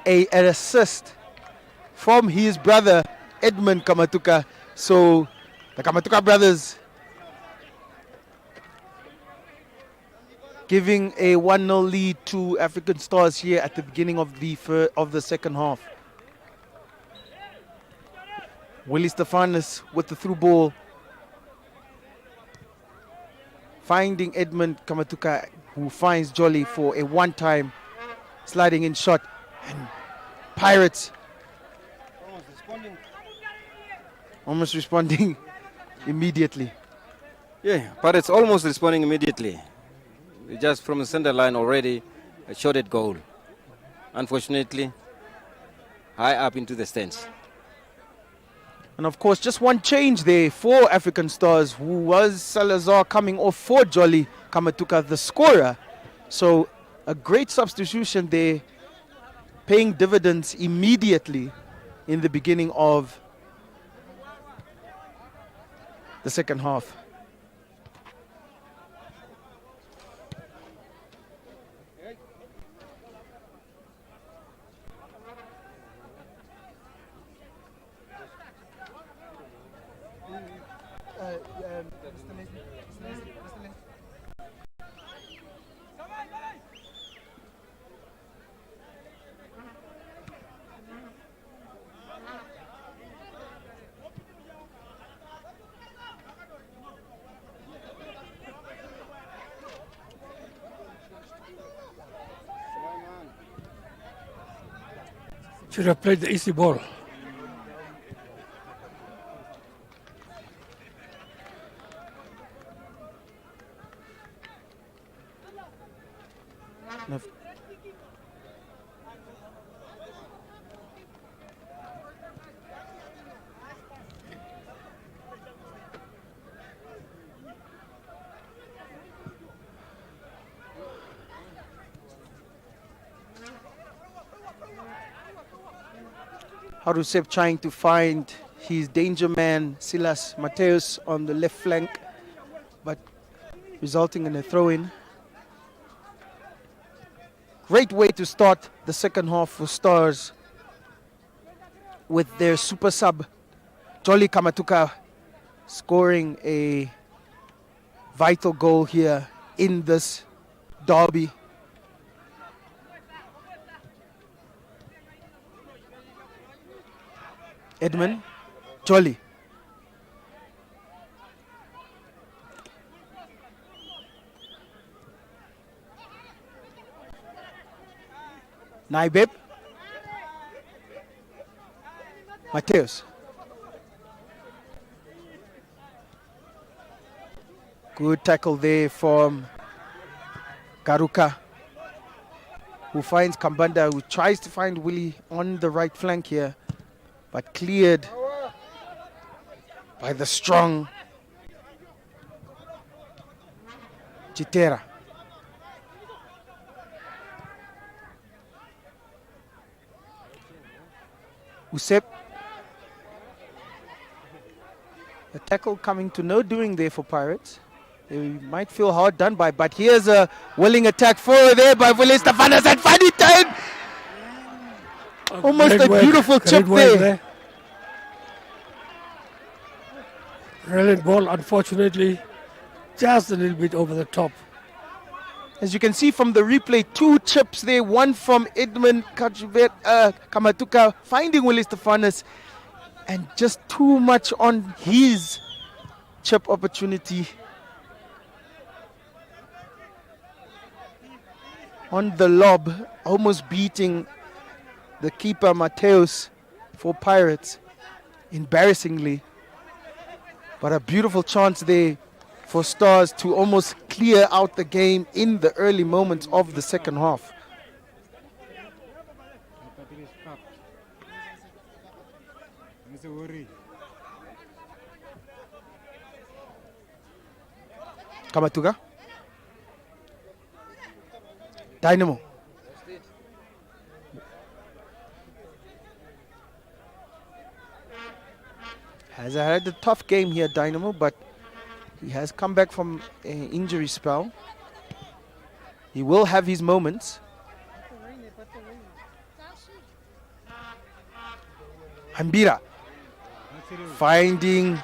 An assist from his brother Edmund Kamatuka. So the Kamatuka brothers giving a 1-0 lead to African Stars here at the beginning of the second half. Willie Stefanus with the through ball, finding Edmund Kamatuka, who finds Jolly for a one-time sliding in shot. And Pirates almost responding immediately. Yeah, Pirates almost responding immediately. Just from the center line already, a shot at goal. Unfortunately, high up into the stands. And of course, just one change there for African Stars, who was Salazar coming off for Jolly Kamatuka, the scorer. So a great substitution there, paying dividends immediately in the beginning of the second half. Should have played the easy ball. Harusep trying to find his danger man, Silas Mateus, on the left flank, but resulting in a throw-in. Great way to start the second half for Stars with their super sub, Jolly Kamatuka, scoring a vital goal here in this derby. Edmund, Jolly. Naibeb. Mateus. Good tackle there from Garuka, who finds Kambanda, who tries to find Willie on the right flank here, but cleared by the strong Chitera. Usep. A tackle coming to no doing there for Pirates. They might feel hard done by, but here's a willing attack forward there by Willie Stefanus and finally time. Almost a beautiful chip there. Brilliant ball, unfortunately, just a little bit over the top. As you can see from the replay, two chips there, one from Edmund Kamatuka, finding Willie Stefanus, and just too much on his chip opportunity. On the lob, almost beating the keeper Mateus for Pirates, embarrassingly. But a beautiful chance there for Stars to almost clear out the game in the early moments of the second half. Kamatuka. Dynamo. Has had a tough game here, Dynamo, but He has come back from an injury spell. He will have his moments. Hambira finding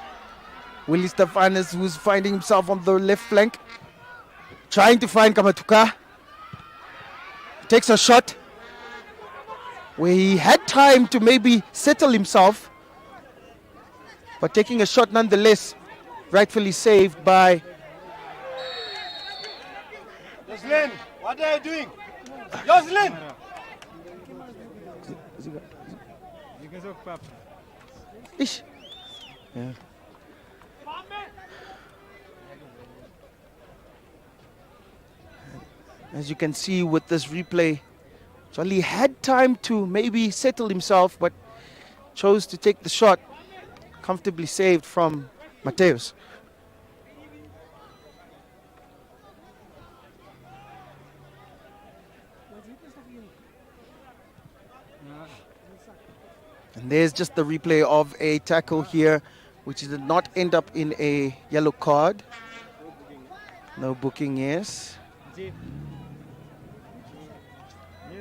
Willie Stefanus, who's finding himself on the left flank. Trying to find Kamatuka. Takes a shot where he had time to maybe settle himself, but taking a shot nonetheless, rightfully saved by Jocelyn, what are you doing? Jocelyn! Because of Papa. Ish. Yeah. As you can see with this replay, Charlie had time to maybe settle himself, but chose to take the shot. Comfortably saved from Mateus. And there's just the replay of a tackle here, which did not end up in a yellow card. No booking, yes. Yeah,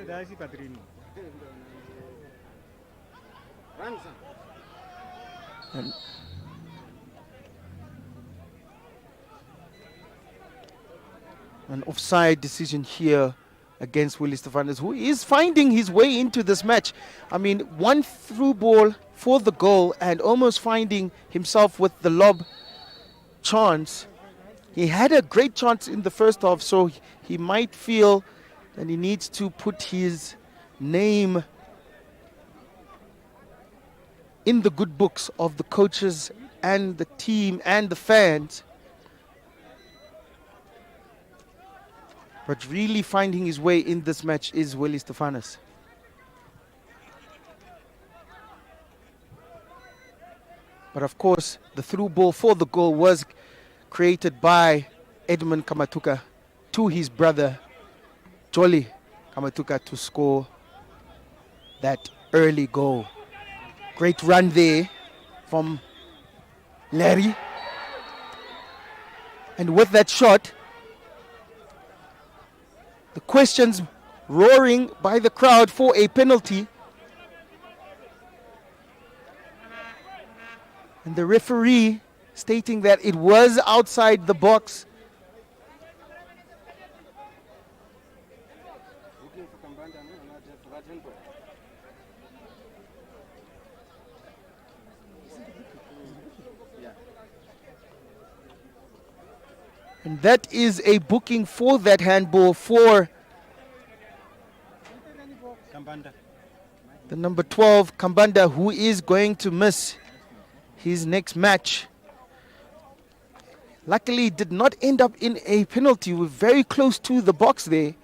that's Patrino. And an offside decision here against Willie Stefanus, who is finding his way into this match. I mean, one through ball for the goal and almost finding himself with the lob chance. He had a great chance in the first half, so he might feel that he needs to put his name in the good books of the coaches and the team and the fans. But really finding his way in this match is Willie Stefanus. But of course, the through ball for the goal was created by Edmund Kamatuka to his brother, Jolly Kamatuka, to score that early goal. Great run there from Larry. And with that shot, the questions roaring by the crowd for a penalty. And the referee stating that it was outside the box. And that is a booking for that handball for Kambanda. the number 12, Kambanda, who is going to miss his next match. Luckily, it did not end up in a penalty. We're very close to the box there.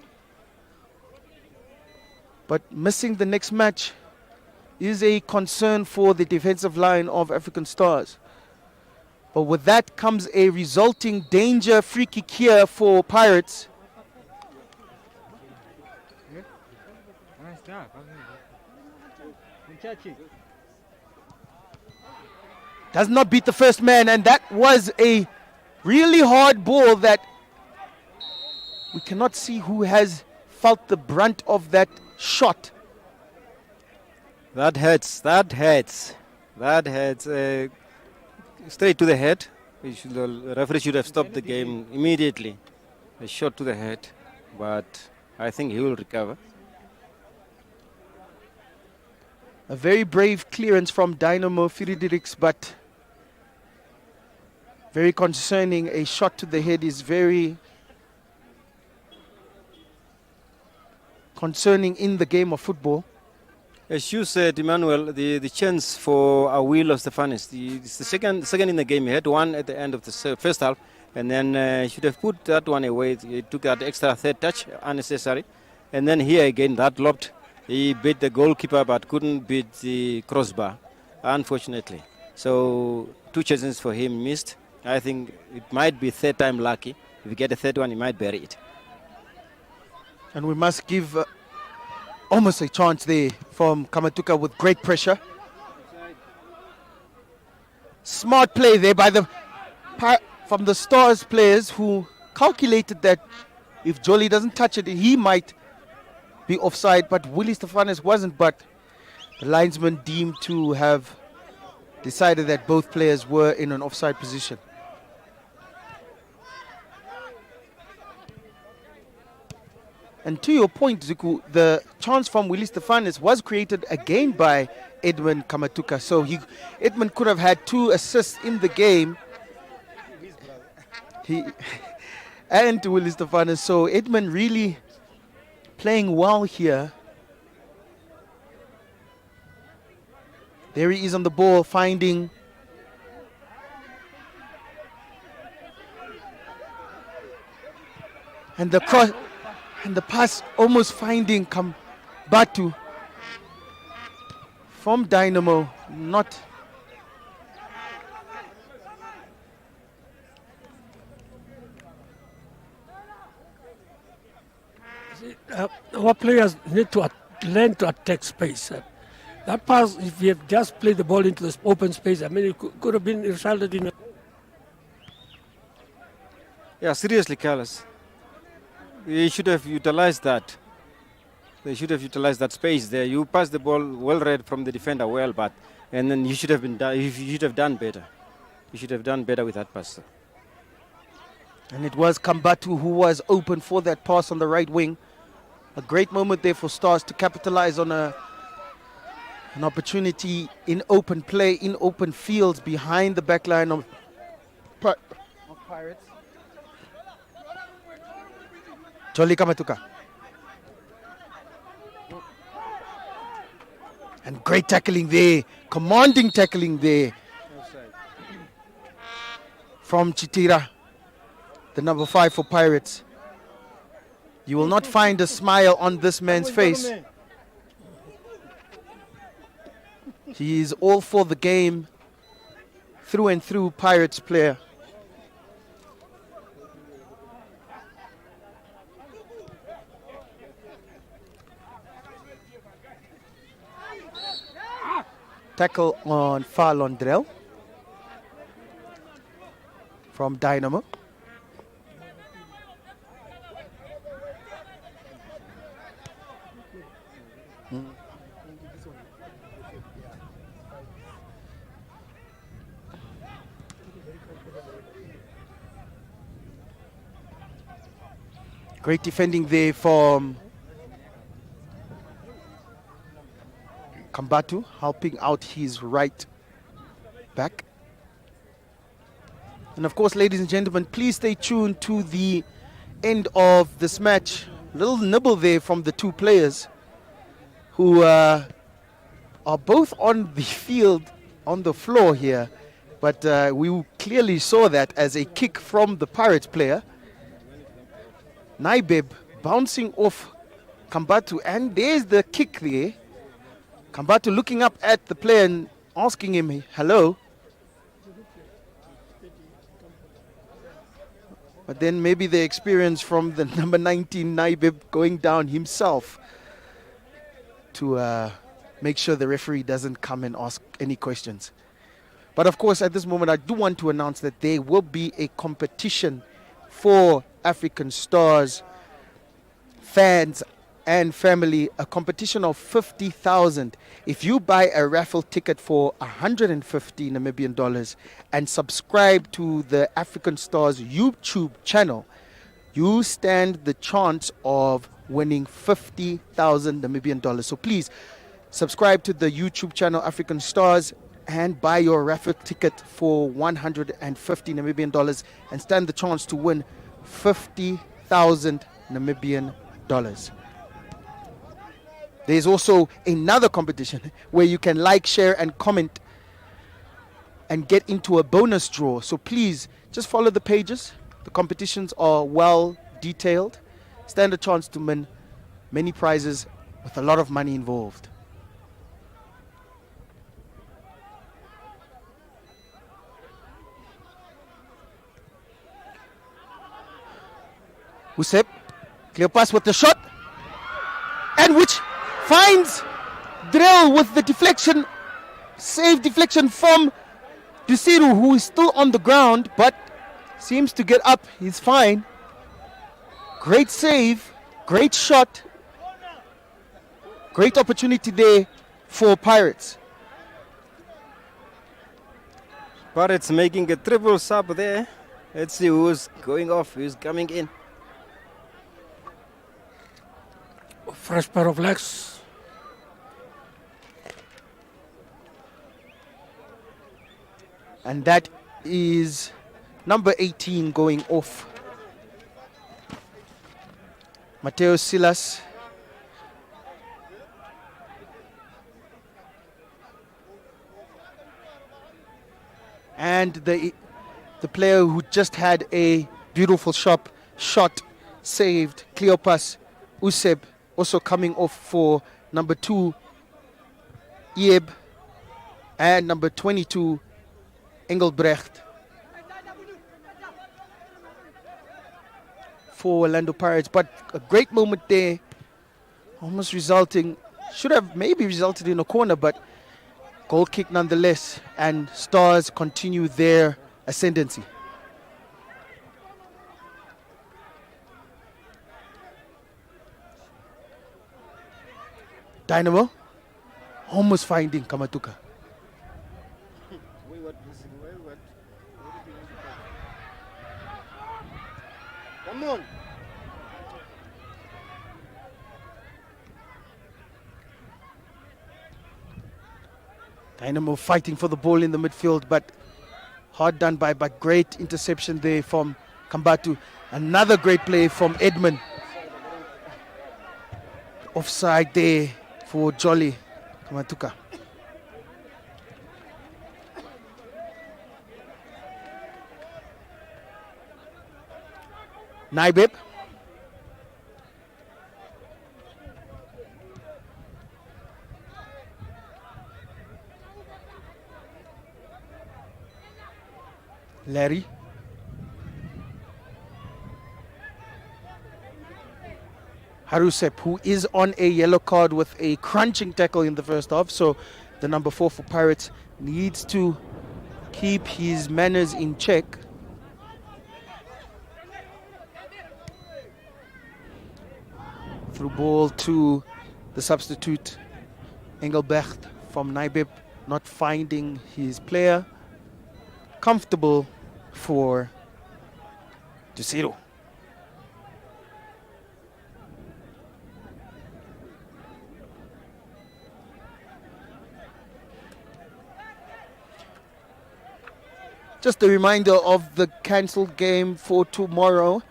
But missing the next match is a concern for the defensive line of African Stars. But with that comes a resulting danger free kick here for Pirates. Does not beat the first man, and that was a really hard ball that we cannot see who has felt the brunt of that shot. That hurts. That hurts. That hurts. Straight to the head. The referee should have stopped the game immediately. A shot to the head, but I think he will recover. A very brave clearance from Dynamo Friedrichs, but very concerning. A shot to the head is very concerning in the game of football. As you said, Emmanuel, the chance for Awilo Stefanus, it's the second in the game. He had one at the end of the first half, and then he should have put that one away. He took that extra third touch, unnecessary. And then here again, that lobbed. He beat the goalkeeper, but couldn't beat the crossbar, unfortunately. So 2 chances for him missed. I think it might be third time lucky. If you get a third one, he might bury it. And we must give almost a chance there from Kamatuka with great pressure. Smart play there by the from the Stars players who calculated that if Jolie doesn't touch it, he might be offside, but Willie Stefanis wasn't, but the linesman deemed to have decided that both players were in an offside position. And to your point, Zuku, the chance from Willie Stefanis was created again by Edmund Kamatuka. So Edmund could have had 2 assists in the game. And to Willie Stefanis. So Edmund really playing well here. There he is on the ball, finding and the cross and the pass almost finding Kambatu from Dynamo. Not our players need to learn to attack space. That pass, if you have just played the ball into the open space, I mean, it could have been resulted in. Yeah, seriously, Carlos. They should have utilized that. They should have utilized that space there. You passed the ball well read from the defender, and then you should have you should have done better. You should have done better with that pass. And it was Kambatu who was open for that pass on the right wing. A great moment there for Stars to capitalize on an opportunity in open play, in open fields behind the back line of Pirates. Jolie Kamatuka. And great tackling there, commanding tackling there from Chitira, the number 5 for Pirates. You will not find a smile on this man's face. He is all for the game, through and through Pirates player. Tackle on Falondrel from Dynamo. Great defending there from Kambatu, helping out his right back. And of course, ladies and gentlemen, please stay tuned to the end of this match. Little nibble there from the 2 players who are both on the field, on the floor here. But we clearly saw that as a kick from the Pirates player. Naibeb bouncing off Kambatu, and there's the kick there. Kambatu looking up at the player and asking him hello. But then maybe the experience from the number 19 Naibeb going down himself to make sure the referee doesn't come and ask any questions. But of course, at this moment, I do want to announce that there will be a competition for African Stars fans and family, a competition of 50,000. If you buy a raffle ticket for 150 Namibian dollars and subscribe to the African Stars YouTube channel, you stand the chance of winning 50,000 Namibian dollars. So please subscribe to the YouTube channel African Stars and buy your raffle ticket for 150 Namibian dollars and stand the chance to win 50,000 Namibian dollars. There's also another competition where you can like, share, and comment and get into a bonus draw. So please just follow the pages. The competitions are well detailed. Stand a chance to win many prizes with a lot of money involved. Usep, clear pass with the shot, and which finds Drill with the deflection, save deflection from Dusiru, who is still on the ground, but seems to get up. He's fine. Great save. Great shot. Great opportunity there for Pirates. Pirates making a triple sub there. Let's see who's going off, who's coming in. Fresh pair of legs. And that is number 18 going off. Mateo Silas. And the player who just had a beautiful shot saved, Cleopas Useb, also coming off for number 2, Ieb, and number 22, Engelbrecht. For Orlando Pirates, but a great moment there, almost resulting, should have maybe resulted in a corner, but goal kick nonetheless, and Stars continue their ascendancy. Dynamo almost finding Kamatuka. Come on. Dynamo fighting for the ball in the midfield, but hard done by, but great interception there from Kambatu. Another great play from Edmund. Offside there for Jolly Kamatuka. Naibeb. Larry. Harusep, who is on a yellow card with a crunching tackle in the first half. So the number 4 for Pirates needs to keep his manners in check. Through ball to the substitute, Engelbrecht from Naibeb, not finding his player. Comfortable for Desiro. Just a reminder of the cancelled game for tomorrow.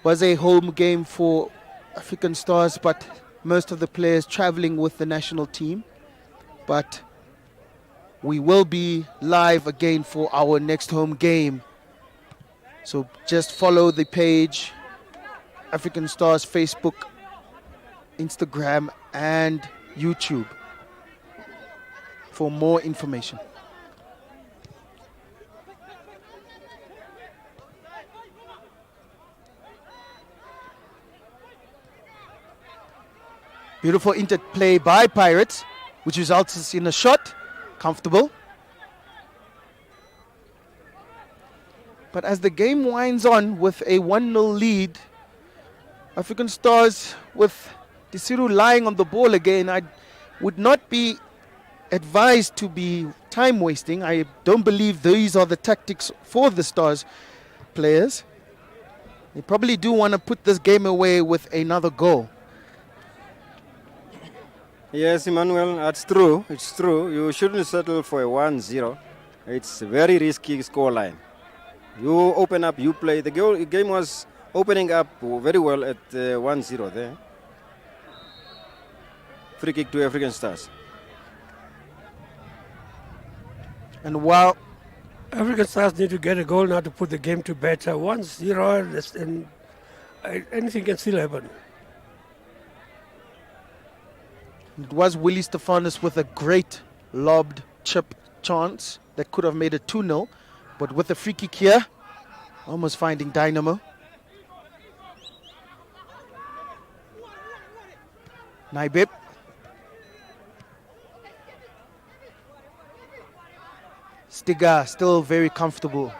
Was a home game for African Stars, but most of the players traveling with the national team. But we will be live again for our next home game. So just follow the page, African Stars Facebook, Instagram, and YouTube for more information. Beautiful interplay by Pirates, which results in a shot. Comfortable. But as the game winds on with a 1-0 lead, African Stars with Desiro lying on the ball again, I would not be advised to be time wasting. I don't believe these are the tactics for the Stars players. They probably do want to put this game away with another goal. Yes, Emmanuel, that's true. It's true. You shouldn't settle for a 1-0. It's a very risky scoreline. You open up, you play. The game was opening up very well at 1-0 there. Free kick to African Stars. And while African Stars need to get a goal now to put the game to bed. 1-0, and anything can still happen. it was Willie Stefanos with a great lobbed chip chance that could have made it 2-0. But with a free kick here, almost finding Dynamo. Naibeb. Stiga still very comfortable.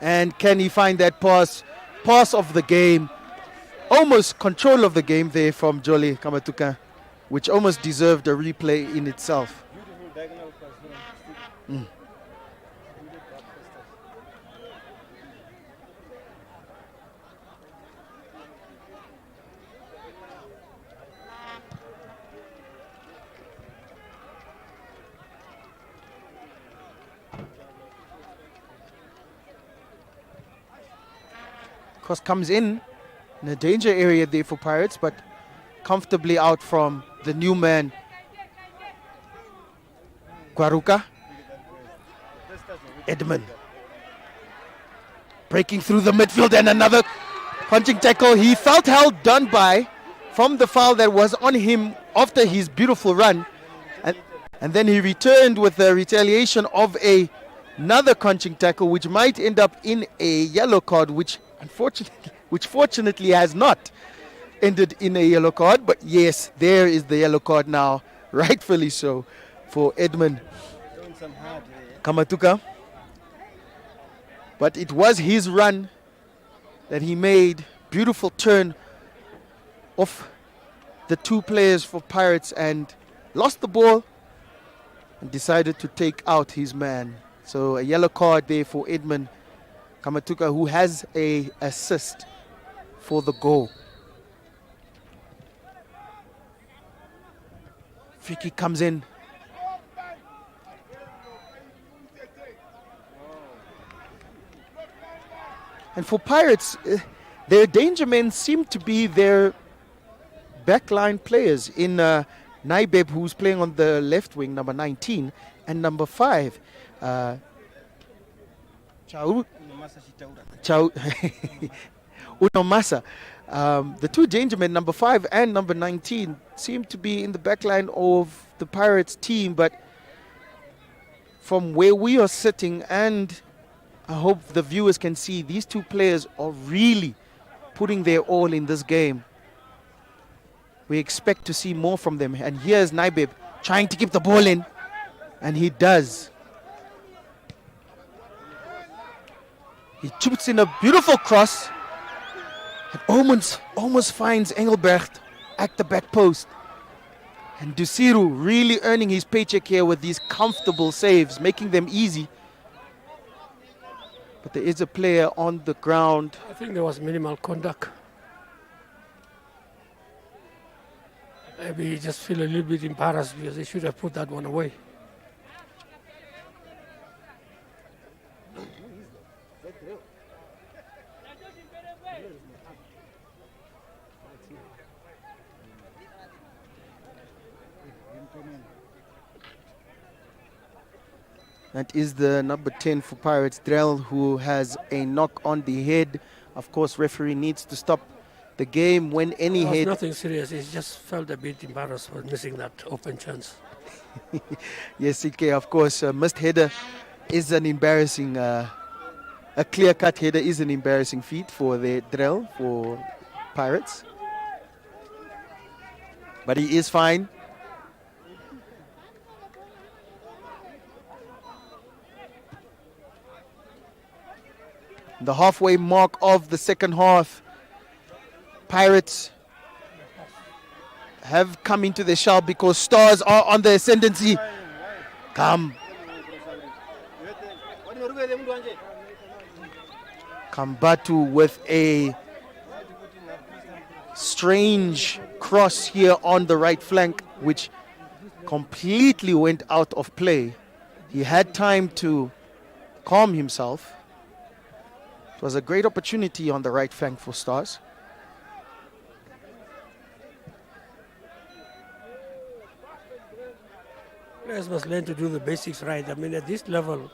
And can he find that pass? Pass of the game. Almost control of the game there from Jolly Kamatuka, which almost deserved a replay in itself. Cross comes in a danger area there for Pirates, but comfortably out from the new man, Gwaruka. Edmund breaking through the midfield and another punching tackle. He felt held done by from the foul that was on him after his beautiful run, and then he returned with the retaliation of another crunching tackle, which might end up in a yellow card, which fortunately has not ended in a yellow card. But yes, there is the yellow card now, rightfully so, for Edmund Kamatuka. But it was his run that he made. Beautiful turn of the two players for Pirates and lost the ball and decided to take out his man. So a yellow card there for Edmund Kamatuka, who has a assist for the goal. Free kick comes in. And for Pirates, their danger men seem to be their backline players in Naibeb, who's playing on the left wing, number 19, and number 5, Unomasa. The two danger men, number 5 and number 19, seem to be in the backline of the Pirates team, but from where we are sitting, and I hope the viewers can see, these two players are really putting their all in this game. We expect to see more from them. And here's Naibeb trying to keep the ball in, and he does. He shoots in a beautiful cross. It almost finds Engelbrecht at the back post. And Dusiru really earning his paycheck here with these comfortable saves, making them easy. But there is a player on the ground. I think there was minimal conduct. Maybe he just feel a little bit embarrassed because they should have put that one away. That is the number 10 for Pirates, Drell, who has a knock on the head. Of course, referee needs to stop the game when any head... Nothing serious. He just felt a bit embarrassed for missing that open chance. Yes, CK, of course, missed header is an embarrassing... a clear-cut header is an embarrassing feat for the Drell, for Pirates. But he is fine. The halfway mark of the second half, Pirates have come into the shell because Stars are on the ascendancy. Kambatu with a strange cross here on the right flank, which completely went out of play. He had time to calm himself. It was a great opportunity on the right flank for Stars. Players must learn to do the basics right. I mean, at this level,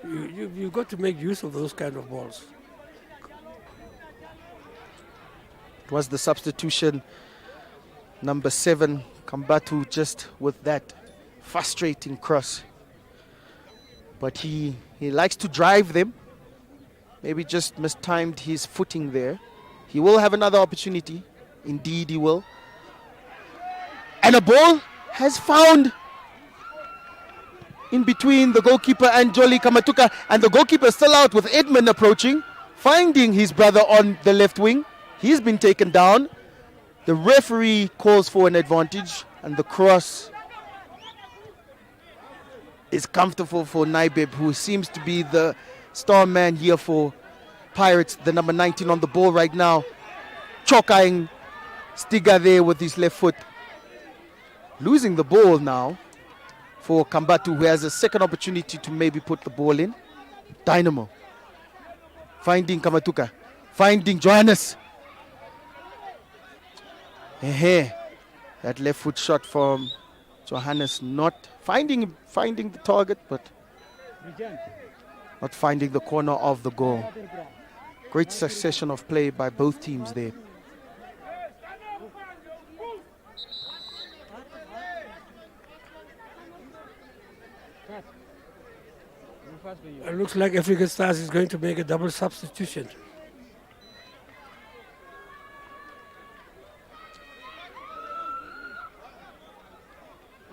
you've got to make use of those kind of balls. It was the substitution, number 7, Kambatu, just with that frustrating cross. But he likes to drive them. Maybe just mistimed his footing there. He will have another opportunity. Indeed, he will. And a ball has found in between the goalkeeper and Jolly Kamatuka, and the goalkeeper still out with Edmund approaching, finding his brother on the left wing. He's been taken down. The referee calls for an advantage, and the cross is comfortable for Naibeb, who seems to be the star man here for Pirates, the number 19 on the ball right now. Chokaing Stiga there with his left foot. Losing the ball now for Kambatu, who has a second opportunity to maybe put the ball in. Dynamo finding Kamatuka, finding Johannes. That left foot shot from Johannes, not finding the target, but not finding the corner of the goal. Great succession of play by both teams there. It looks like African Stars is going to make a double substitution.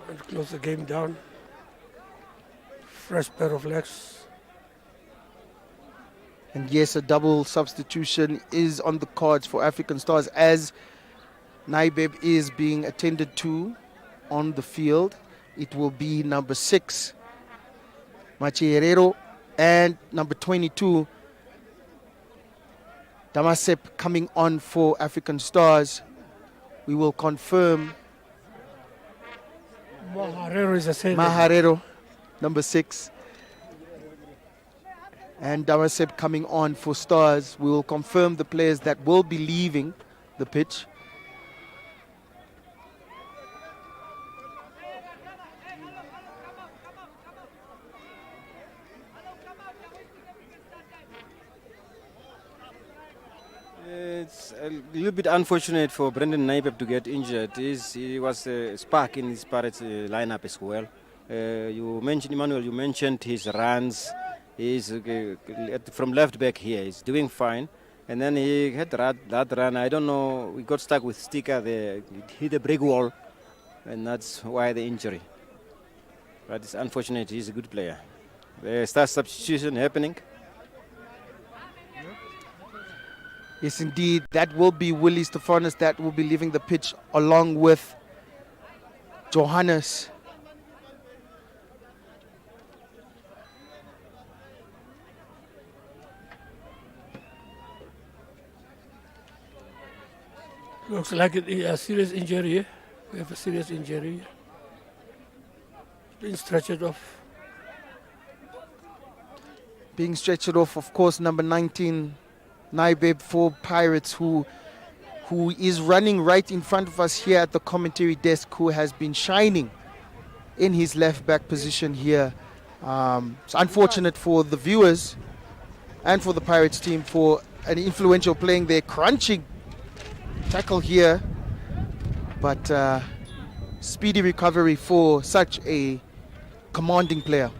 And close the game down. Fresh pair of legs. And yes, a double substitution is on the cards for African Stars as Naibeb is being attended to on the field. It will be number 6, Machi Herrero, and number 22, Damasep, coming on for African Stars. We will confirm Maharero is a saver. Maharero, number 6, and Damasep coming on for Stars. We will confirm the players that will be leaving the pitch. It's a little bit unfortunate for Brendan Naibeb to get injured. He was a spark in his Pirates lineup as well. You mentioned, Emmanuel, you mentioned his runs. He's from left back here. He's doing fine. And then he had that run. I don't know, he got stuck with Sticker there. He hit a brick wall. And that's why the injury. But it's unfortunate. He's a good player. There starts substitution happening. Yes, indeed. That will be Willie Stefanos that will be leaving the pitch along with Johannes. Looks like a serious injury. We have a serious injury. Being stretched off. Being stretched off, of course, number 19, Naibeb for Pirates, who is running right in front of us here at the commentary desk, who has been shining in his left back position here. It's unfortunate for the viewers and for the Pirates team for an influential playing there, crunching tackle here, but speedy recovery for such a commanding player.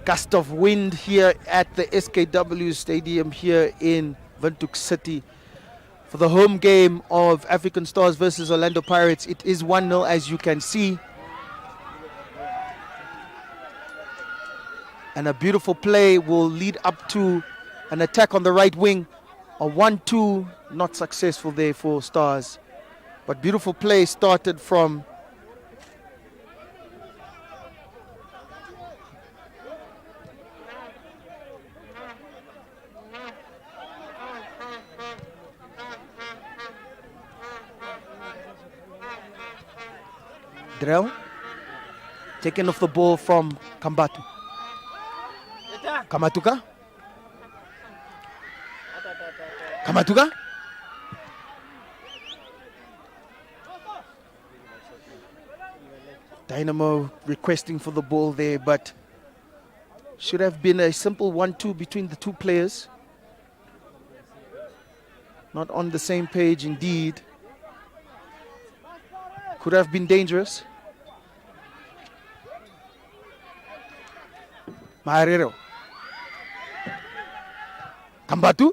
Gust of wind here at the SKW Stadium here in Windhoek City for the home game of African Stars versus Orlando Pirates. It is 1-0, as you can see. And a beautiful play will lead up to an attack on the right wing. A 1-2, not successful there for Stars. But beautiful play started from Drell, taken off the ball from Kambatu. Kamatuka. Kamatuka. Dynamo requesting for the ball there, but should have been a simple 1-2 between the two players. Not on the same page indeed. Could have been dangerous. Maharero. Kambatu.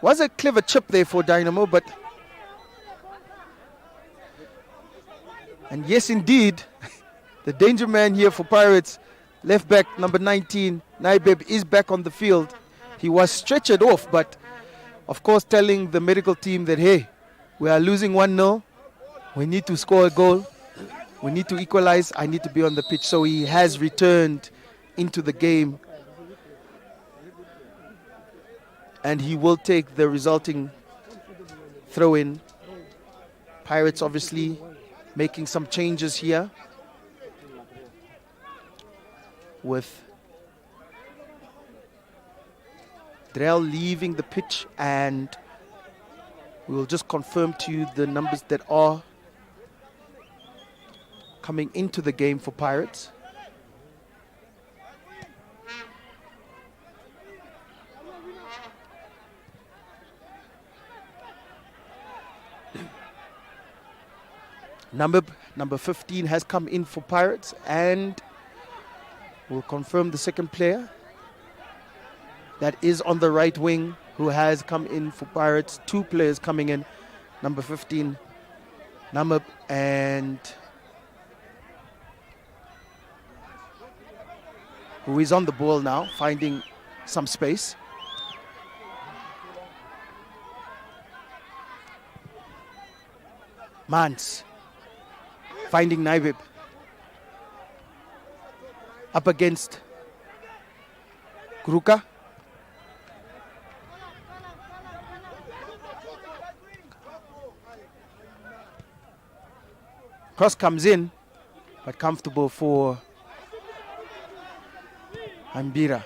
Was a clever chip there for Dynamo, but... And yes, indeed, the danger man here for Pirates, left back number 19, Naibeb, is back on the field. He was stretchered off, but of course telling the medical team that, hey, we are losing 1-0. We need to score a goal. We need to equalize. I need to be on the pitch. So he has returned into the game. And he will take the resulting throw-in. Pirates obviously making some changes here, with Drell leaving the pitch, and we will just confirm to you the numbers that are coming into the game for Pirates. Number 15 has come in for Pirates, and we'll confirm the second player that is on the right wing who has come in for Pirates. Two players coming in, number 15, Namib, and who is on the ball now, finding some space. Mans finding Naibib. Up against Gruka. Cross comes in, but comfortable for Ambira.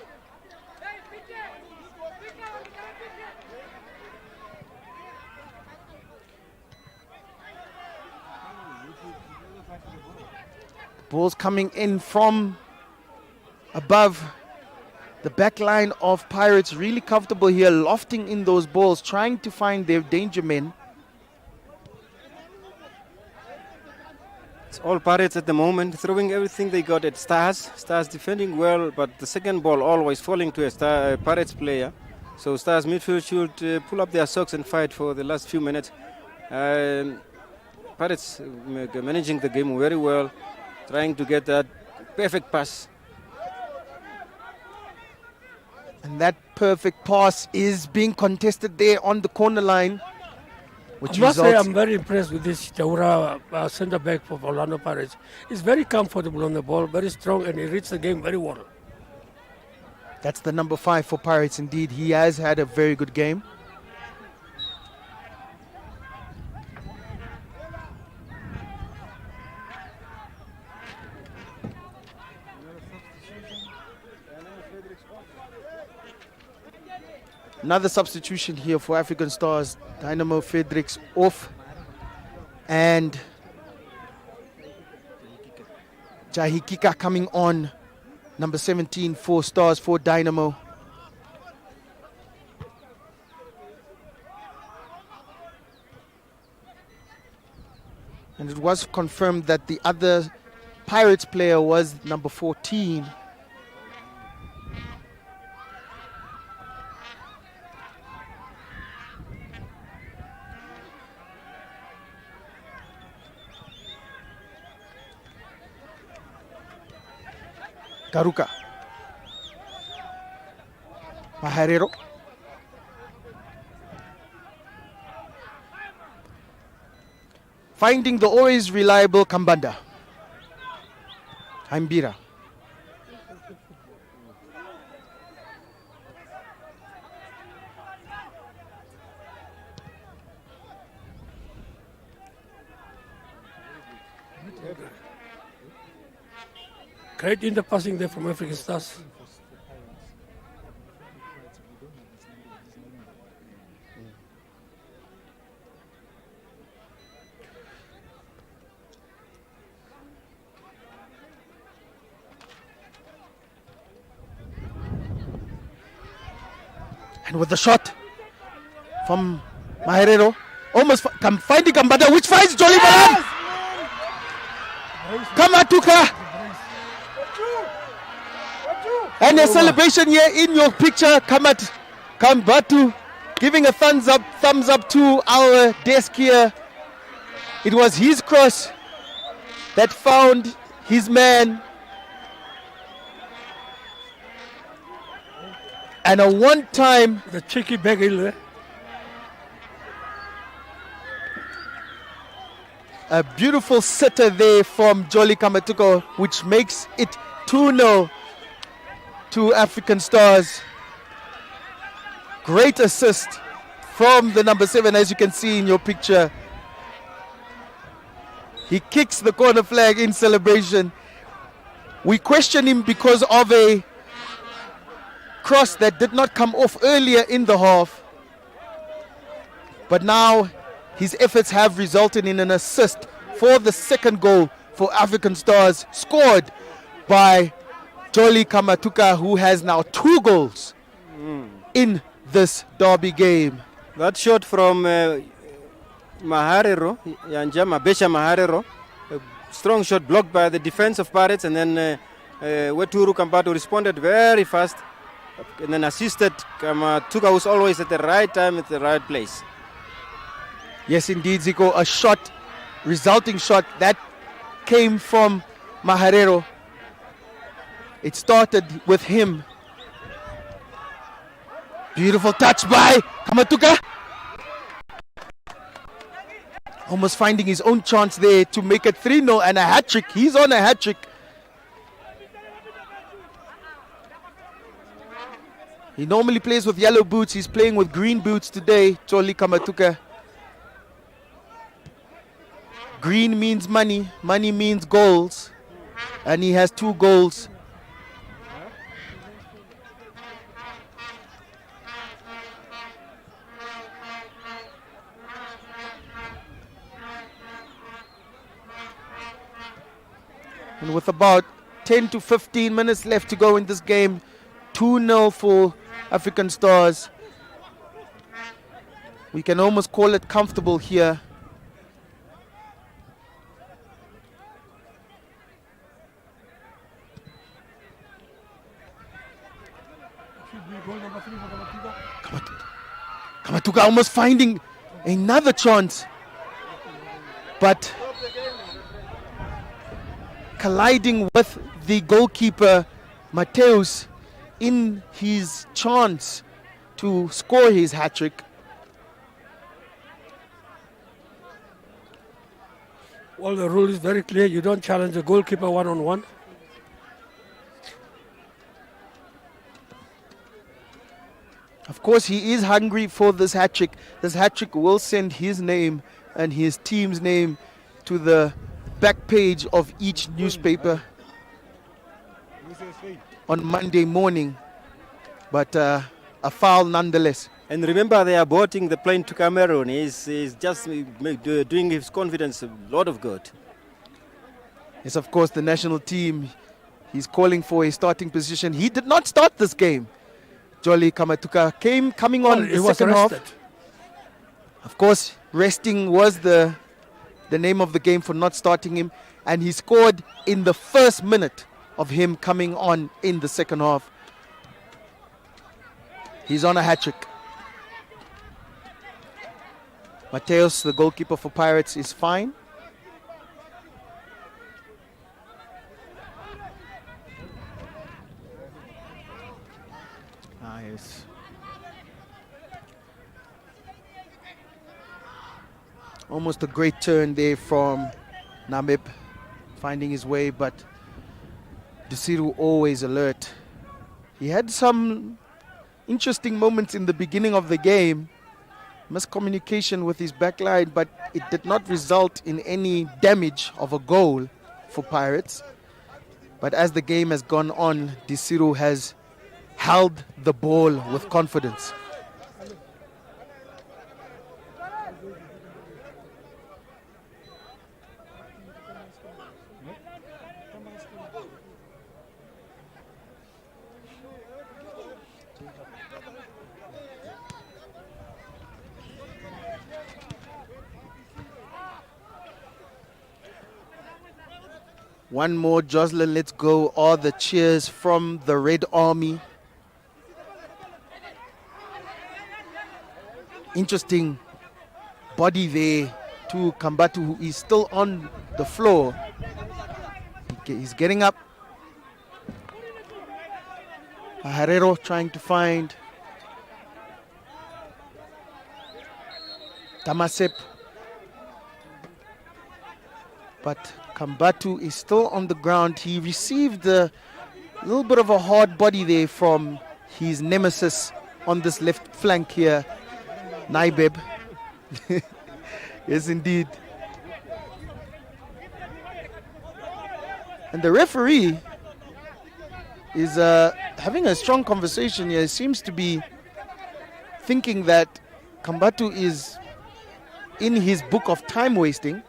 Balls coming in from above. The back line of Pirates really comfortable here, lofting in those balls, trying to find their danger men. It's all Pirates at the moment, throwing everything they got at Stars. Stars defending well, but the second ball always falling to a Pirates player. So Stars midfield should pull up their socks and fight for the last few minutes. Pirates managing the game very well, trying to get that perfect pass. And that perfect pass is being contested there on the corner line, which I must say results... I'm very impressed with this Taura centre back for Orlando Pirates. He's very comfortable on the ball, very strong, and he reads the game very well. That's the number 5 for Pirates indeed. He has had a very good game. Another substitution here for African Stars. Dynamo Fredericks off, and Jahikika coming on, number 17 for Stars for Dynamo. And it was confirmed that the other Pirates player was number 14. Garuka. Maharero. Finding the always reliable Kambanda. Hambira. Great interpassing there from African Stars. And with the shot from Maherero, almost finding Kambanda, which finds Jolly Baran. Kamatuka. And a celebration here in your picture, Kambatu, giving a thumbs up to our desk here. It was his cross that found his man. And a one-time The cheeky bag in there. a beautiful sitter there from Jolly Kamatuka, which makes it 2-0 to African Stars. Great assist from the number 7, as you can see in your picture. He kicks the corner flag in celebration. We question him because of a cross that did not come off earlier in the half. But now his efforts have resulted in an assist for the second goal for African Stars, scored by Jolly Kamatuka, who has now 2 goals in this derby game. That shot from Maharero, Yanja Mabesha Maharero, a strong shot blocked by the defense of Pirates, and then Weturu Kambatu responded very fast and then assisted Kamatuka, who's always at the right time at the right place. Yes, indeed, Zico, a shot, resulting shot that came from Maharero. It started with him. Beautiful touch by Kamatuka. Almost finding his own chance there to make it 3-0 and a hat-trick. He's on a hat-trick. He normally plays with yellow boots. He's playing with green boots today, Jolly Kamatuka. Green means money, money means goals, and he has 2 goals. And with about 10 to 15 minutes left to go in this game, 2-0 for African Stars. We can almost call it comfortable here. Kamatuka almost finding another chance, but colliding with the goalkeeper Mateus in his chance to score his hat-trick. Well, the rule is very clear. You don't challenge the goalkeeper one-on-one. Of course, he is hungry for this hat-trick. This hat-trick will send his name and his team's name to the back page of each newspaper on Monday morning. But a foul nonetheless. And remember, they are boating the plane to Cameroon. He's just doing his confidence a lot of good. Yes, of course, the national team, he's calling for a starting position. He did not start this game. Jolly Kamatuka coming on He the was second arrested. half. Of course, resting was the name of the game for not starting him. And he scored in the first minute of him coming on in the second half. He's on a hat-trick. Mateus, the goalkeeper for Pirates, is fine. Yes. Almost a great turn there from Namib, finding his way, but Desiru always alert. He had some interesting moments in the beginning of the game, miscommunication with his backline, but it did not result in any damage of a goal for Pirates. But as the game has gone on, Desiru has held the ball with confidence. One more, Jocelyn, let's go. All the cheers from the Red Army. Interesting body there to Kambatu, who is still on the floor. He's getting up. Herrero trying to find Tamasep. But Kambatu is still on the ground. He received a little bit of a hard body there from his nemesis on this left flank here, Naibeb. Yes, indeed. And the referee is having a strong conversation here. He seems to be thinking that Kambatu is in his book of time wasting.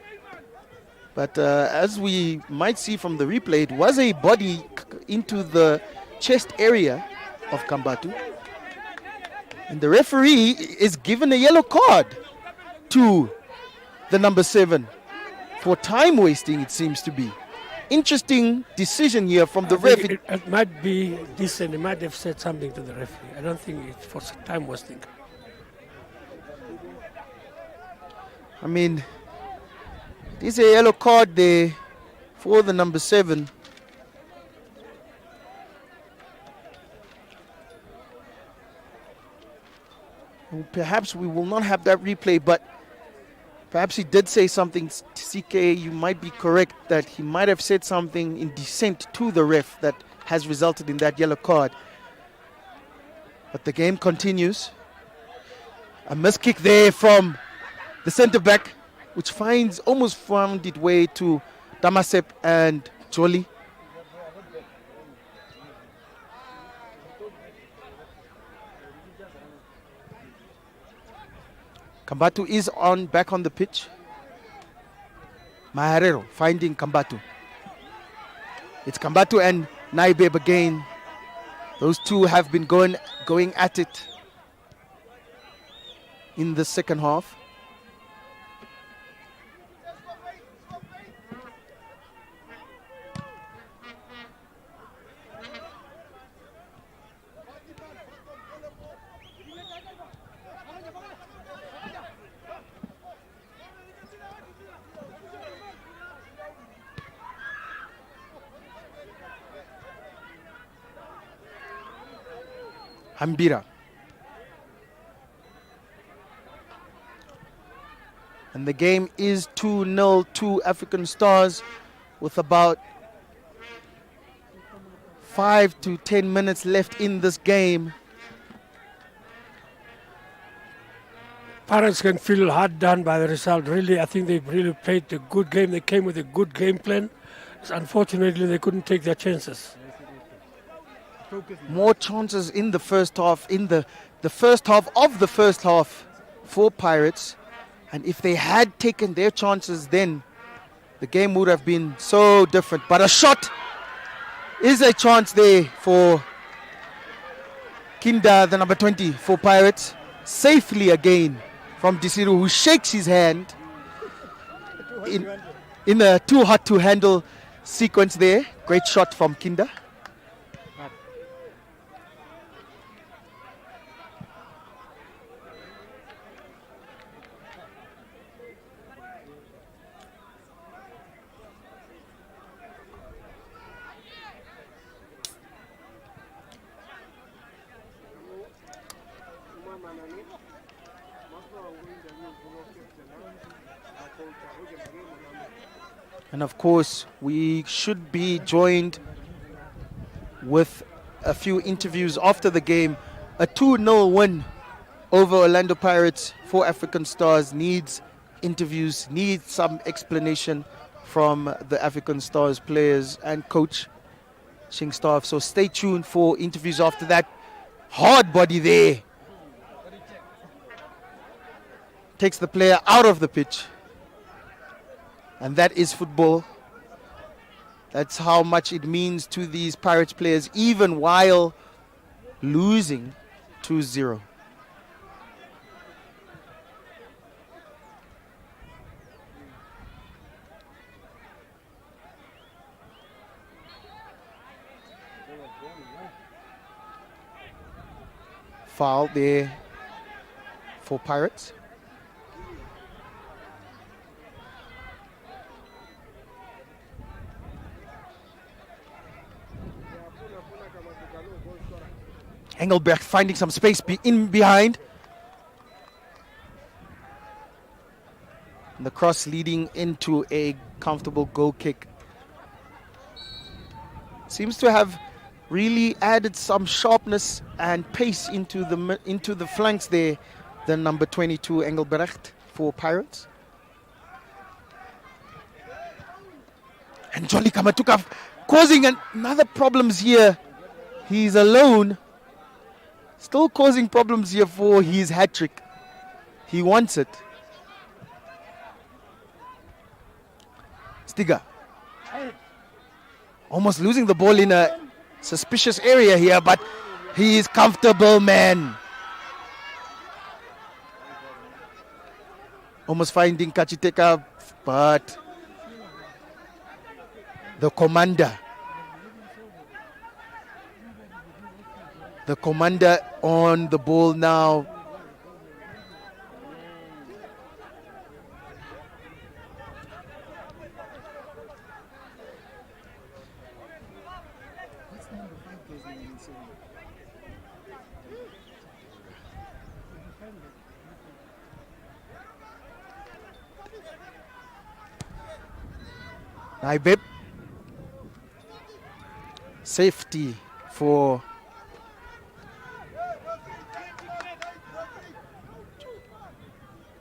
But as we might see from the replay, it was a body into the chest area of Kambatu. And the referee is given a yellow card to the number 7 for time wasting, it seems to be. Interesting decision here from the ref. It might be decent. He might have said something to the referee. I don't think it's for time wasting. I mean, there's a yellow card there for the number 7. And perhaps we will not have that replay, but perhaps he did say something. CK, you might be correct that he might have said something in dissent to the ref that has resulted in that yellow card. But the game continues. A missed kick there from the centre back, which almost found its way to Tamasep and Jolly. Kambatu is back on the pitch. Maharero finding Kambatu. It's Kambatu and Naibeb again. Those two have been going at it in the second half. Hambira. And the game is 2-0 to African Stars with about 5 to 10 minutes left in this game. Parents can feel hard done by the result. Really, I think they've really played a good game. They came with a good game plan. Unfortunately, they couldn't take their chances. More chances in the first half, in the first half of the first half for Pirates. And if they had taken their chances, then the game would have been so different. But a shot is a chance there for Kinda, the number 20 for Pirates. Safely again from Disiru, who shakes his hand in a too hot to handle sequence there. Great shot from Kinda. And of course, we should be joined with a few interviews after the game. A 2-0 win over Orlando Pirates for African Stars needs interviews, needs some explanation from the African Stars players and coach staff. So stay tuned for interviews after that. Hard body there. Takes the player out of the pitch. And that is football. That's how much it means to these Pirates players, even while losing 2-0. Foul there for Pirates. Engelbrecht finding some space in behind. And the cross leading into a comfortable goal kick. Seems to have really added some sharpness and pace into the flanks there. The number 22 Engelbrecht for Pirates. And Jolly Kamatuka causing another problems here. He's alone. Still causing problems here for his hat-trick. He wants it. Stiga. Almost losing the ball in a suspicious area here, but he is comfortable, man. Almost finding Kachiteka, but the commander on the ball now. Naibeb. Safety for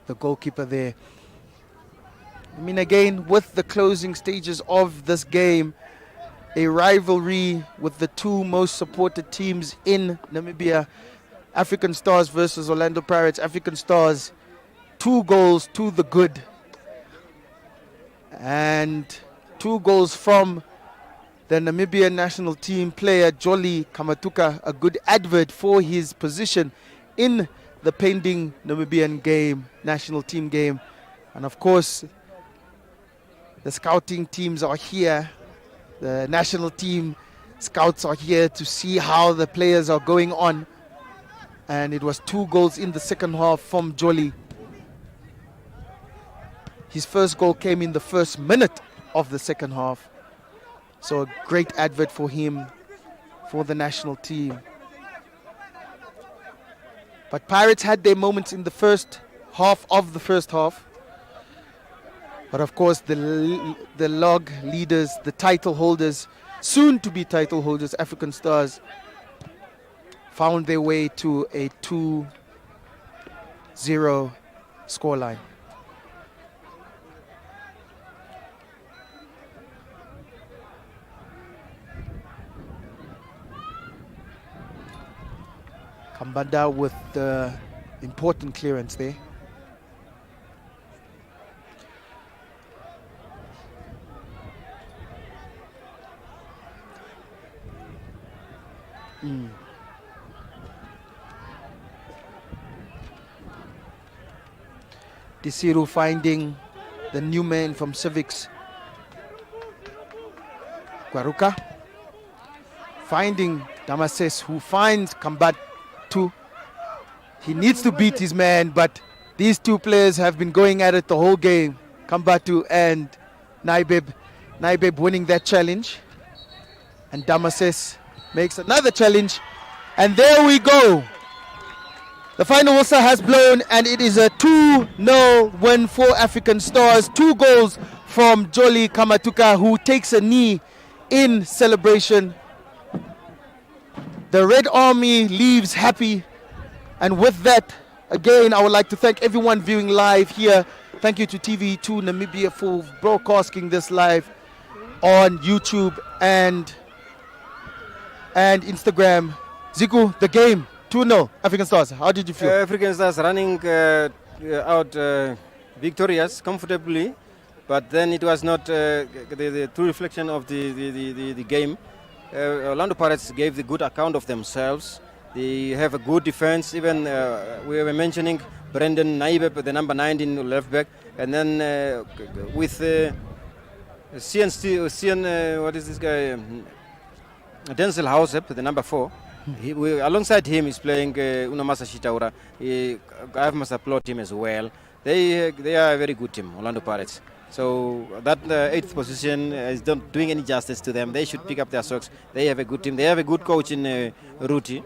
the goalkeeper there. I mean, again, with the closing stages of this game, a rivalry with the two most supported teams in Namibia, African Stars versus Orlando Pirates. African Stars, 2 goals to the good. And 2 goals from the Namibian national team player Jolly Kamatuka, a good advert for his position in the pending Namibian game, national team game. And of course, the scouting teams are here. The national team scouts are here to see how the players are going on. And it was 2 goals in the second half from Jolly. His first goal came in the first minute of the second half. So a great advert for him, for the national team. But Pirates had their moments in the first half of the first half. But of course, the log leaders, the title holders, soon to be title holders, African Stars, found their way to a 2-0 scoreline. Kambanda with the important clearance there. Disiru finding the new man from Civics, Kwaruka, finding Damases, who finds Kambat. He needs to beat his man, but these 2 players have been going at it the whole game. Kambatu and Naibeb. Naibeb winning that challenge. And Damases makes another challenge. And there we go. The final whistle has blown, and it is a 2-0 win for African Stars. 2 goals from Jolly Kamatuka, who takes a knee in celebration. The Red Army leaves happy. And with that, again, I would like to thank everyone viewing live here. Thank you to TV2 Namibia for broadcasting this live on YouTube and Instagram. Ziku, the game, 2-0, African Stars. How did you feel? African Stars running out victorious comfortably, but then it was not the true reflection of the game. Orlando Pirates gave the good account of themselves. They have a good defense. Even we were mentioning Brendan Naibeb, the number 19 left back, and then with Cian, what is this guy? Denzel Hausep, the number 4. Alongside him is playing Unamasa Shitaura. I must applaud him as well. They are a very good team, Orlando Pirates. So that 8th position is not doing any justice to them. They should pick up their socks. They have a good team. They have a good coach in Ruti,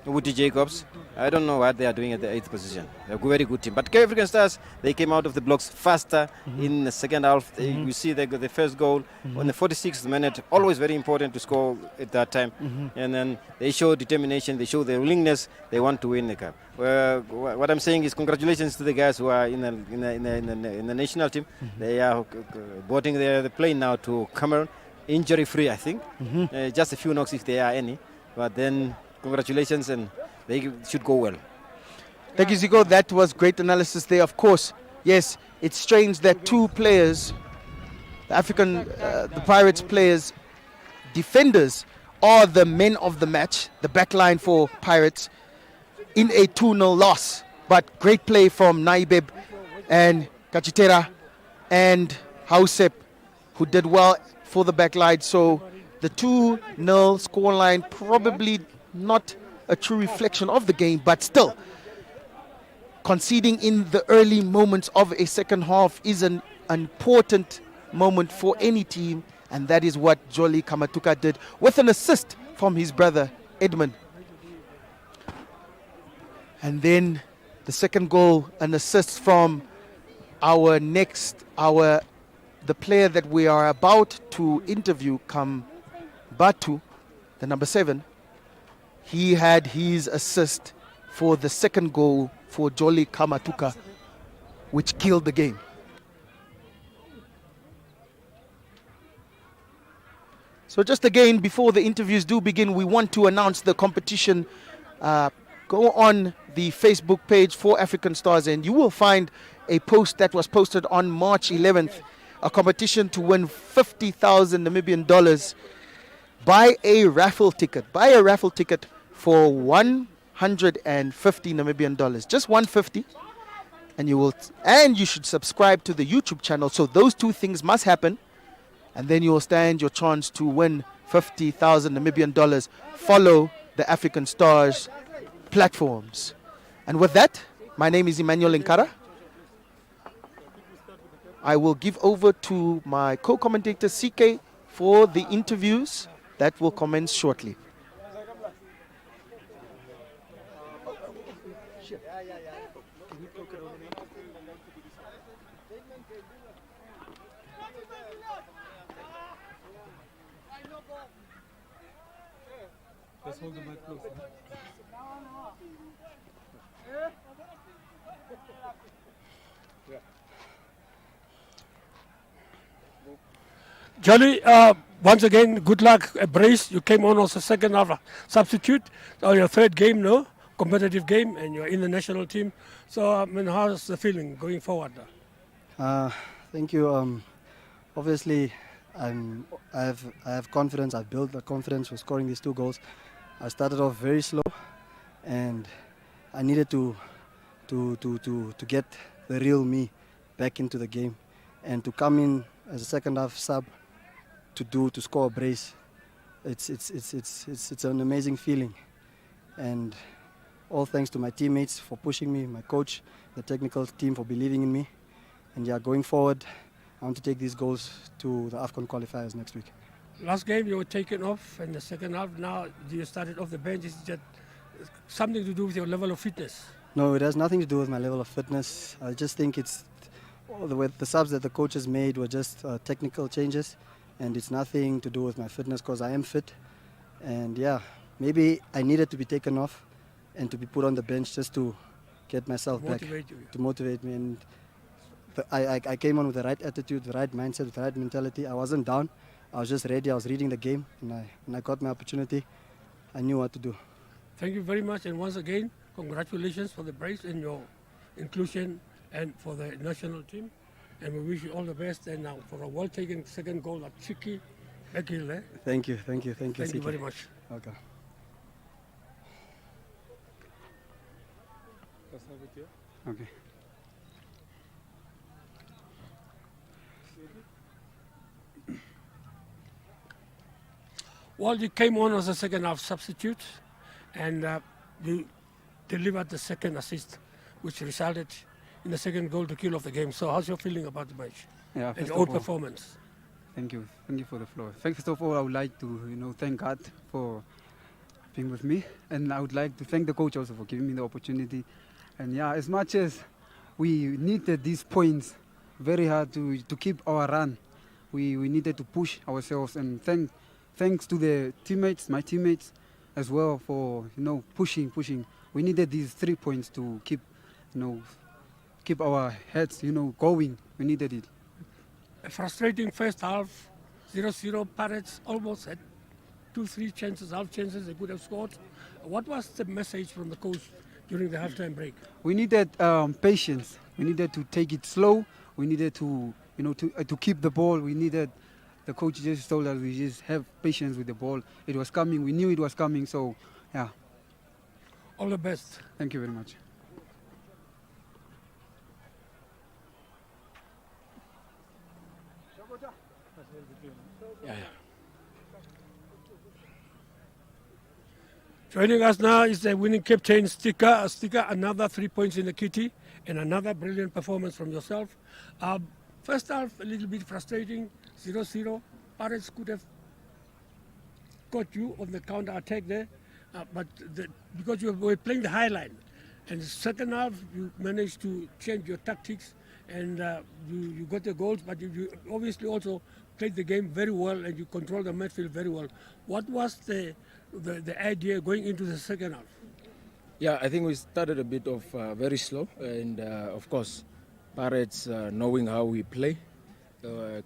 Woody Jacobs. I don't know what they are doing at the 8th position. They're a very good team. But African Stars, they came out of the blocks faster in the second half. You see the first goal on the 46th minute. Always very important to score at that time. And then they show determination. They show their willingness. They want to win the cup. What I'm saying is congratulations to the guys who are in the national team. They are boarding the plane now to Cameroon, injury-free, I think. Just a few knocks if there are any. But then congratulations, and they should go well. Thank you, Zico. That was great analysis there. Of course, yes, it's strange that two players, the Pirates players, defenders, are the men of the match, the back line for Pirates, in a 2-0 loss. But great play from Naibeb and Kachitera and Hausep, who did well for the back line. So the 2-0 scoreline probably not a true reflection of the game, but still, conceding in the early moments of a second half is an important moment for any team, and that is what Jolly Kamatuka did with an assist from his brother Edmund. And then the second goal, an assist from the player that we are about to interview, Batu, the number 7. He had his assist for the second goal for Jolly Kamatuka, which killed the game. So just again, before the interviews do begin, we want to announce the competition. Go on the Facebook page for African Stars and you will find a post that was posted on March 11th, a competition to win 50,000 Namibian dollars. Buy a raffle ticket for 150 Namibian dollars, just 150, and you should subscribe to the YouTube channel. So those two things must happen, and then you will stand your chance to win 50,000 Namibian dollars. Follow the African Stars platforms. And with that, my name is Emmanuel Nkara. I will give over to my co-commentator CK for the interviews that will commence shortly. Let's hold the mic close. Jolly, once again, good luck. Brace, you came on as a second half substitute. Your third game, no? Competitive game, and you're in the national team. So, how's the feeling going forward? Thank you. Obviously, I have confidence. I've built the confidence for scoring these 2 goals. I started off very slow, and I needed to get the real me back into the game, and to come in as a second half sub to score a brace. It's an amazing feeling, and all thanks to my teammates for pushing me, my coach, the technical team for believing in me, and going forward, I want to take these goals to the AFCON qualifiers next week. Last game you were taken off in the second half. Now you started off the bench. Is that something to do with your level of fitness? No, it has nothing to do with my level of fitness. I just think it's the subs that the coaches made were just technical changes, and it's nothing to do with my fitness because I am fit. And maybe I needed to be taken off and to be put on the bench just to get myself back, to motivate me. And I came on with the right attitude, the right mindset, with the right mentality. I wasn't down. I was just ready. I was reading the game, and when I got my opportunity, I knew what to do. Thank you very much, and once again, congratulations for the brace and your inclusion and for the national team. And we wish you all the best. And now for a well-taken second goal at Chiki, back here, eh? Thank you. Thank you very much. Okay. Let's have it here. Okay. Well, you came on as a second half substitute, and you delivered the second assist, which resulted in the second goal to kill off the game. So, how's your feeling about the match Yeah, and first your of own all, performance? thank you for the floor. First of all, I would like to thank God for being with me, and I would like to thank the coach also for giving me the opportunity. And yeah, as much as we needed these points very hard to keep our run, we needed to push ourselves, and thanks to the teammates, my teammates as well, for pushing. We needed these 3 points to keep our heads going. We needed it. A frustrating first half, 0-0. Pirates almost had 2-3 chances, half chances they could have scored. What was the message from the coach during the halftime break? We needed patience. We needed to take it slow. We needed to to keep the ball. We needed, the coach just told us, we just have patience with the ball. It was coming. We knew it was coming. So yeah, All the best. thank you very much. Joining us now is the winning captain, Sticker. Sticker, another 3 points in the kitty and another brilliant performance from yourself. First half, a little bit frustrating, 0-0. Pirates could have got you on the counter attack there, but because you were playing the high line. And the second half, you managed to change your tactics and you got the goals, but you obviously also played the game very well and you controlled the midfield very well. What was the idea going into the second half? Yeah, I think we started a bit of very slow, and of course, Pirates, knowing how we play,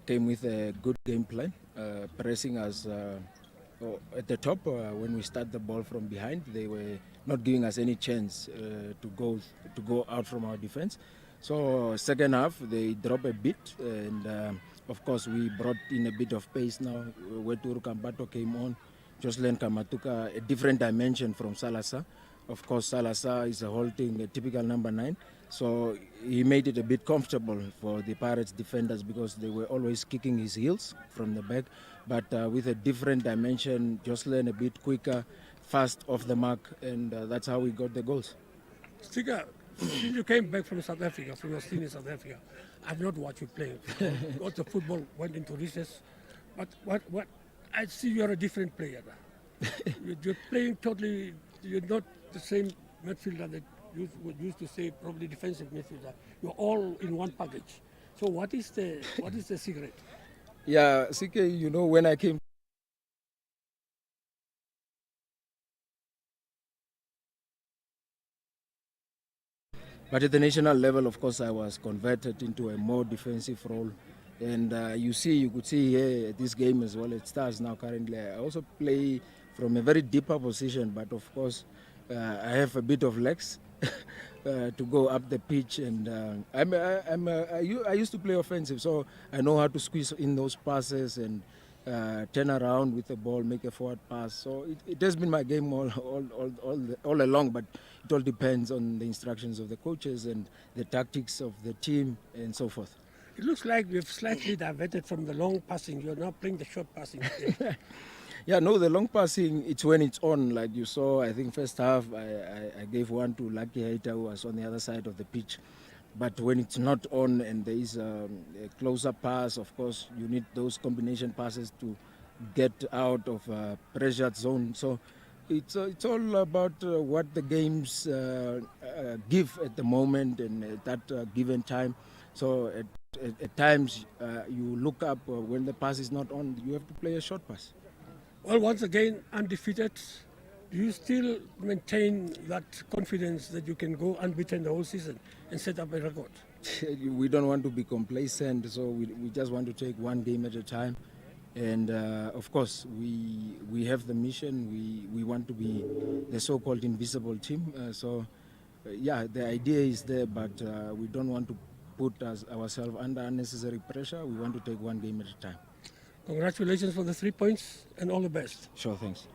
came with a good game plan, pressing us at the top. When we start the ball from behind, they were not giving us any chance to go out from our defense. So second half, they drop a bit, and of course, we brought in a bit of pace now. Weturu Kambato came on. Jocelyn Kamatuka, a different dimension from Salazar. Of course, Salazar is holding a typical number 9. So he made it a bit comfortable for the Pirates defenders because they were always kicking his heels from the back. But with a different dimension, Jocelyn a bit quicker, fast off the mark, and that's how we got the goals. Sticker, since you came back from South Africa, from your stint in South Africa, I've not watched you play. Got the football, went into recess. But what I see you're a different player. You're playing totally, you're not the same midfielder that you used to say, probably defensive midfielder. You're all in one package. So what is the secret? Yeah, CK, when I came, but at the national level, of course, I was converted into a more defensive role. And you could see here at this game as well, it Stars now currently. I also play from a very deeper position, but of course, I have a bit of legs to go up the pitch. And I used to play offensive, so I know how to squeeze in those passes and turn around with the ball, make a forward pass. So it has been my game all along, but it all depends on the instructions of the coaches and the tactics of the team and so forth. It looks like we've slightly diverted from the long passing. You're now playing the short passing. Yeah, no, the long passing, it's when it's on. Like you saw, I think first half, I gave one to Lucky Hater, who was on the other side of the pitch. But when it's not on and there is a closer pass, of course, you need those combination passes to get out of a pressured zone. So it's all about what the games give at the moment and at that given time. So at times, you look up when the pass is not on, you have to play a short pass. Well, once again, undefeated. Do you still maintain that confidence that you can go unbeaten the whole season and set up a record? We don't want to be complacent, so we just want to take one game at a time. And of course, we have the mission. We want to be the so-called invisible team. Yeah, the idea is there, but we don't want to put ourselves under unnecessary pressure. We want to take one game at a time. Congratulations for the 3 points and all the best. Sure, thanks.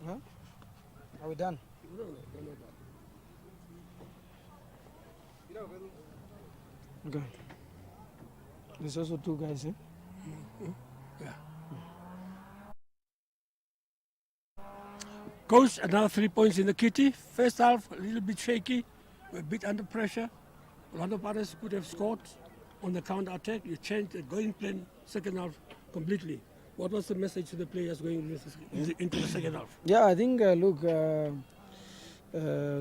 Huh? Are we done? Okay. There's also two guys, eh? Yeah. Coach, another 3 points in the kitty. First half, a little bit shaky. We're a bit under pressure. Orlando Pirates could have scored on the counter attack. You changed the going plan second half completely. What was the message to the players going into the second half? Yeah, I think look,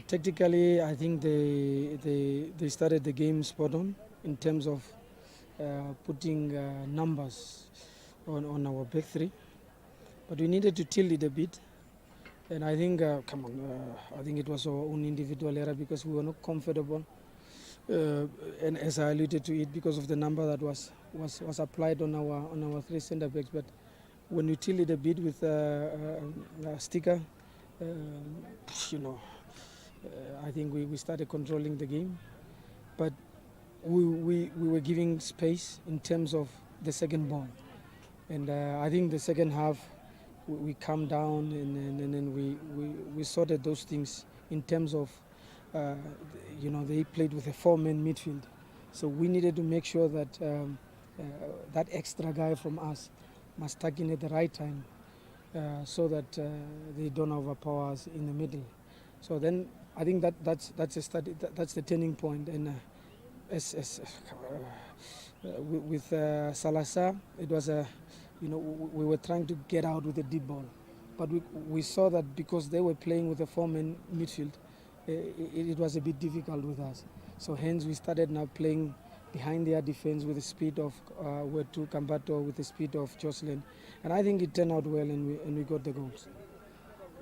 tactically, I think they started the game spot on in terms of putting numbers on our back three, but we needed to tilt it a bit. And I think, I think it was our own individual error because we were not comfortable. And as I alluded to it, because of the number that was applied on our three centre backs. But when we tilt it a bit with a sticker, I think we started controlling the game. But we were giving space in terms of the second ball. And I think the second half, we calmed down and then we sorted those things in terms of, they played with a four-man midfield. So we needed to make sure that that extra guy from us must tuck in at the right time so that they don't overpower us in the middle. So then I think that's a study, that's the turning point. And with Salazar, it was we were trying to get out with a deep ball, but we saw that because they were playing with a four-man midfield, it was a bit difficult with us. So hence we started now playing behind their defense with the speed of Wetu Kambato, with the speed of Jocelyn, and I think it turned out well, and we got the goals.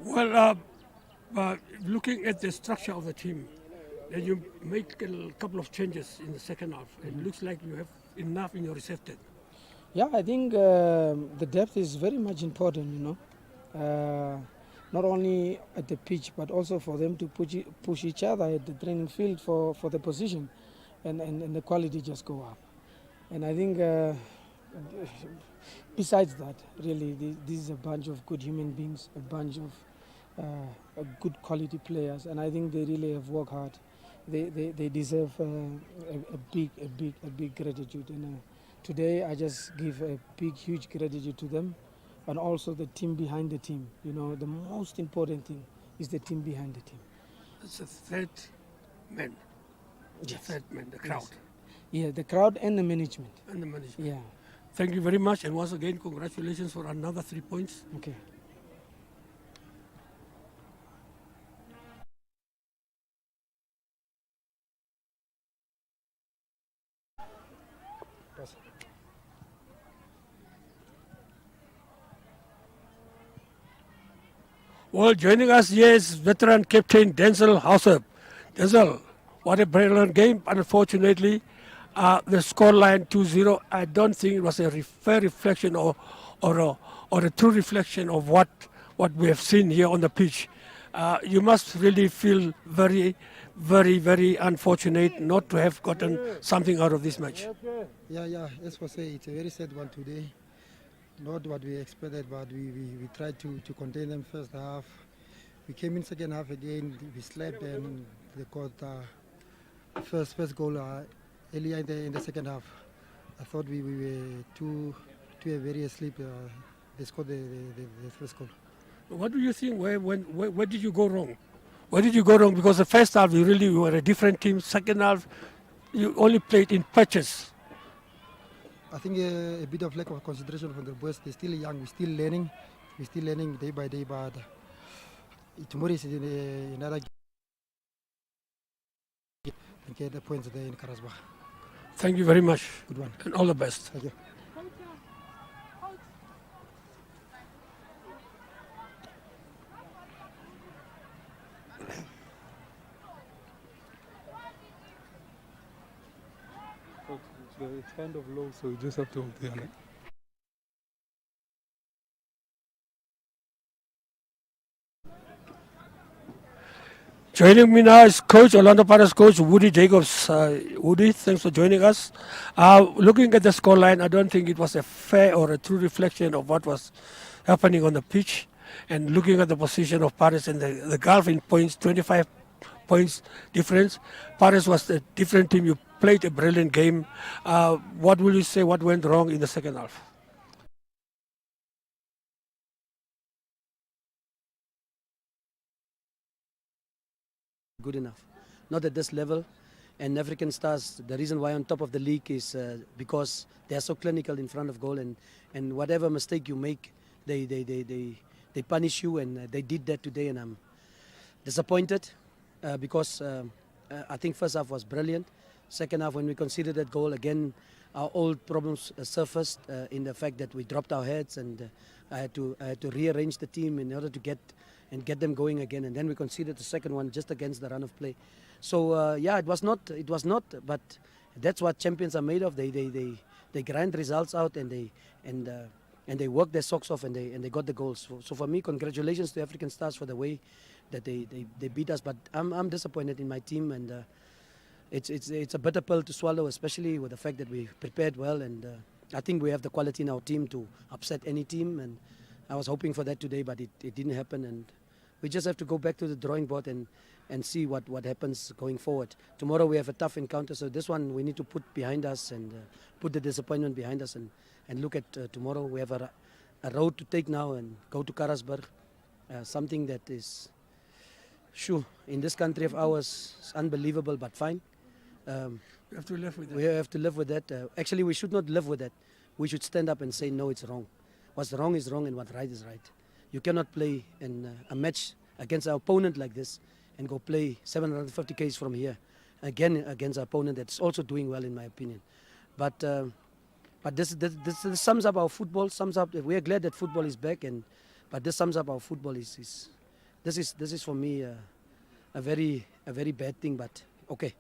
Well, looking at the structure of the team, then you make a couple of changes in the second half. It looks like you have enough in your reserve team. Yeah, I think the depth is very much important, not only at the pitch, but also for them to push each other at the training field for the position, and the quality just go up. And I think besides that, really, this is a bunch of good human beings, a bunch of good quality players, and I think they really have worked hard. They deserve a big gratitude. And today, I just give a big, huge gratitude to them, and also the team behind the team. The most important thing is the team behind the team. It's the third man. Yes. The third man, the crowd. Yes. Yeah, the crowd and the management. And the management. Yeah. Thank you very much, and once again, congratulations for another 3 points. Okay. Well, joining us here is veteran captain Denzel Hauser. Denzel, what a brilliant game. Unfortunately, the scoreline 2-0, I don't think it was a fair reflection or a true reflection of what we have seen here on the pitch. You must really feel very, very, very unfortunate not to have gotten something out of this match. Yeah, as for say, it's a very sad one today. Not what we expected, but we tried to contain them first half. We came in second half again, we slept, and they got first goal earlier in the second half. I thought we were too very asleep. They scored the first goal. What do you think? Where did you go wrong? Where did you go wrong? Because the first half you really were a different team. Second half you only played in patches. I think a bit of lack of concentration from the boys. They're still young. We're still learning day by day. But tomorrow is another game. And get the points there in Karasbach. Thank you very much. Good one. And all the best. Thank you. It's kind of low, so you just have to hold the hand. Joining me now is Coach Orlando Pirates coach Woody Jacobs. Woody, thanks for joining us. Looking at the scoreline, I don't think it was a fair or a true reflection of what was happening on the pitch. And looking at the position of Pirates and the gulf in points, 25 points difference. Pirates was a different team. You played a brilliant game. What will you say? What went wrong in the second half? Good enough. Not at this level. And African Stars, the reason why on top of the league is because they are so clinical in front of goal, and whatever mistake you make, they punish you, and they did that today, and I'm disappointed because I think first half was brilliant. Second half, when we conceded that goal, again, our old problems surfaced in the fact that we dropped our heads, and I had to rearrange the team in order to get them going again, and then we conceded the second one just against the run of play. So yeah, it was not, but that's what champions are made of. They grind results out, and they work their socks off, and they got the goals. So for me, congratulations to African Stars for the way that they beat us. But I'm disappointed in my team, and it's a bitter pill to swallow, especially with the fact that we prepared well, and I think we have the quality in our team to upset any team, and I was hoping for that today, but it didn't happen, and we just have to go back to the drawing board and see what happens going forward. Tomorrow we have a tough encounter, so this one we need to put behind us, and put the disappointment behind us, and look at tomorrow. We have a road to take now and go to Karasburg, something that is, sure, in this country of ours, it's unbelievable, but fine. We have to live with that. We have to live with that. Actually, we should not live with that. We should stand up and say, no, it's wrong. What's wrong is wrong, and what's right is right. You cannot play in a match against our opponent like this and go play 750 k's from here again against an opponent that's also doing well, in my opinion. But this sums up our football. Sums up. We are glad that football is back, but this sums up our football. This is for me a very bad thing. But okay,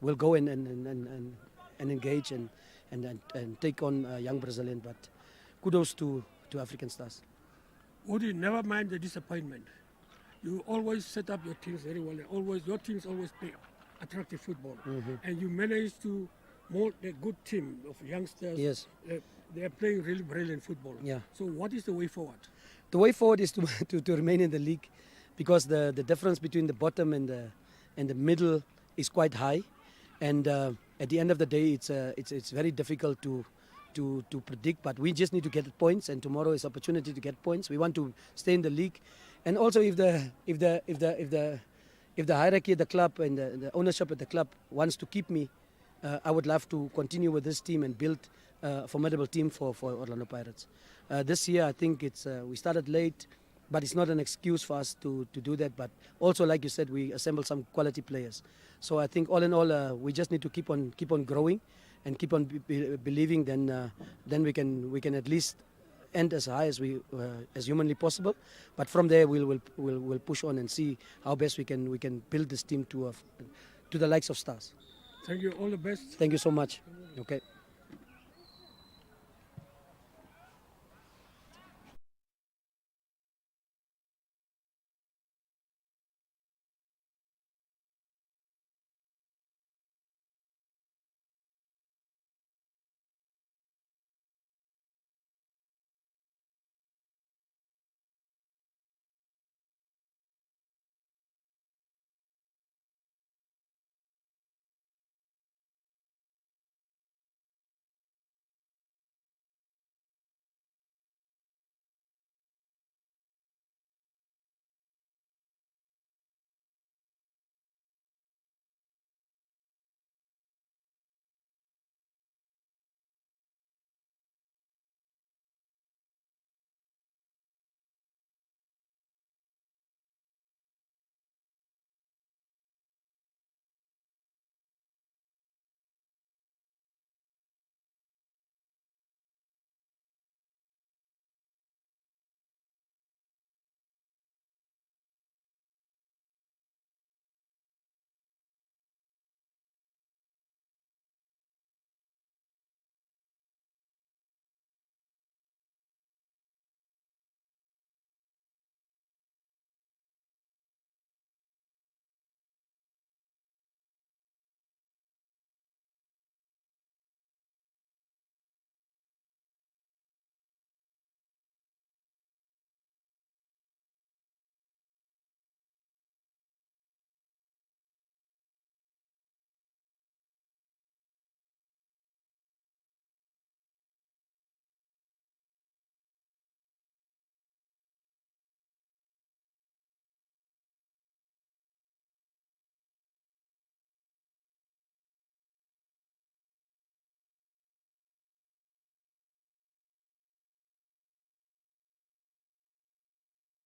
we'll go and engage and take on young Brazilian. But kudos to African Stars. Woody, never mind the disappointment. You always set up your teams very well. Your teams always play attractive football, and you managed to mold a good team of youngsters. Yes, they are playing really brilliant football. Yeah. So what is the way forward? The way forward is to remain in the league, because the difference between the bottom and the middle is quite high, and at the end of the day, it's very difficult to predict. But we just need to get points, and tomorrow is opportunity to get points. We want to stay in the league, and also if the hierarchy at the club and the ownership at the club wants to keep me, I would love to continue with this team and build a formidable team for Orlando Pirates. This year, I think we started late, but it's not an excuse for us to do that. But also, like you said, we assembled some quality players. So I think all in all, we just need to keep on growing and keep on believing. Then we can at least end as high as humanly possible. But from there, we'll push on and see how best we can build this team to the likes of Stars. Thank you. All the best. Thank you so much. Okay.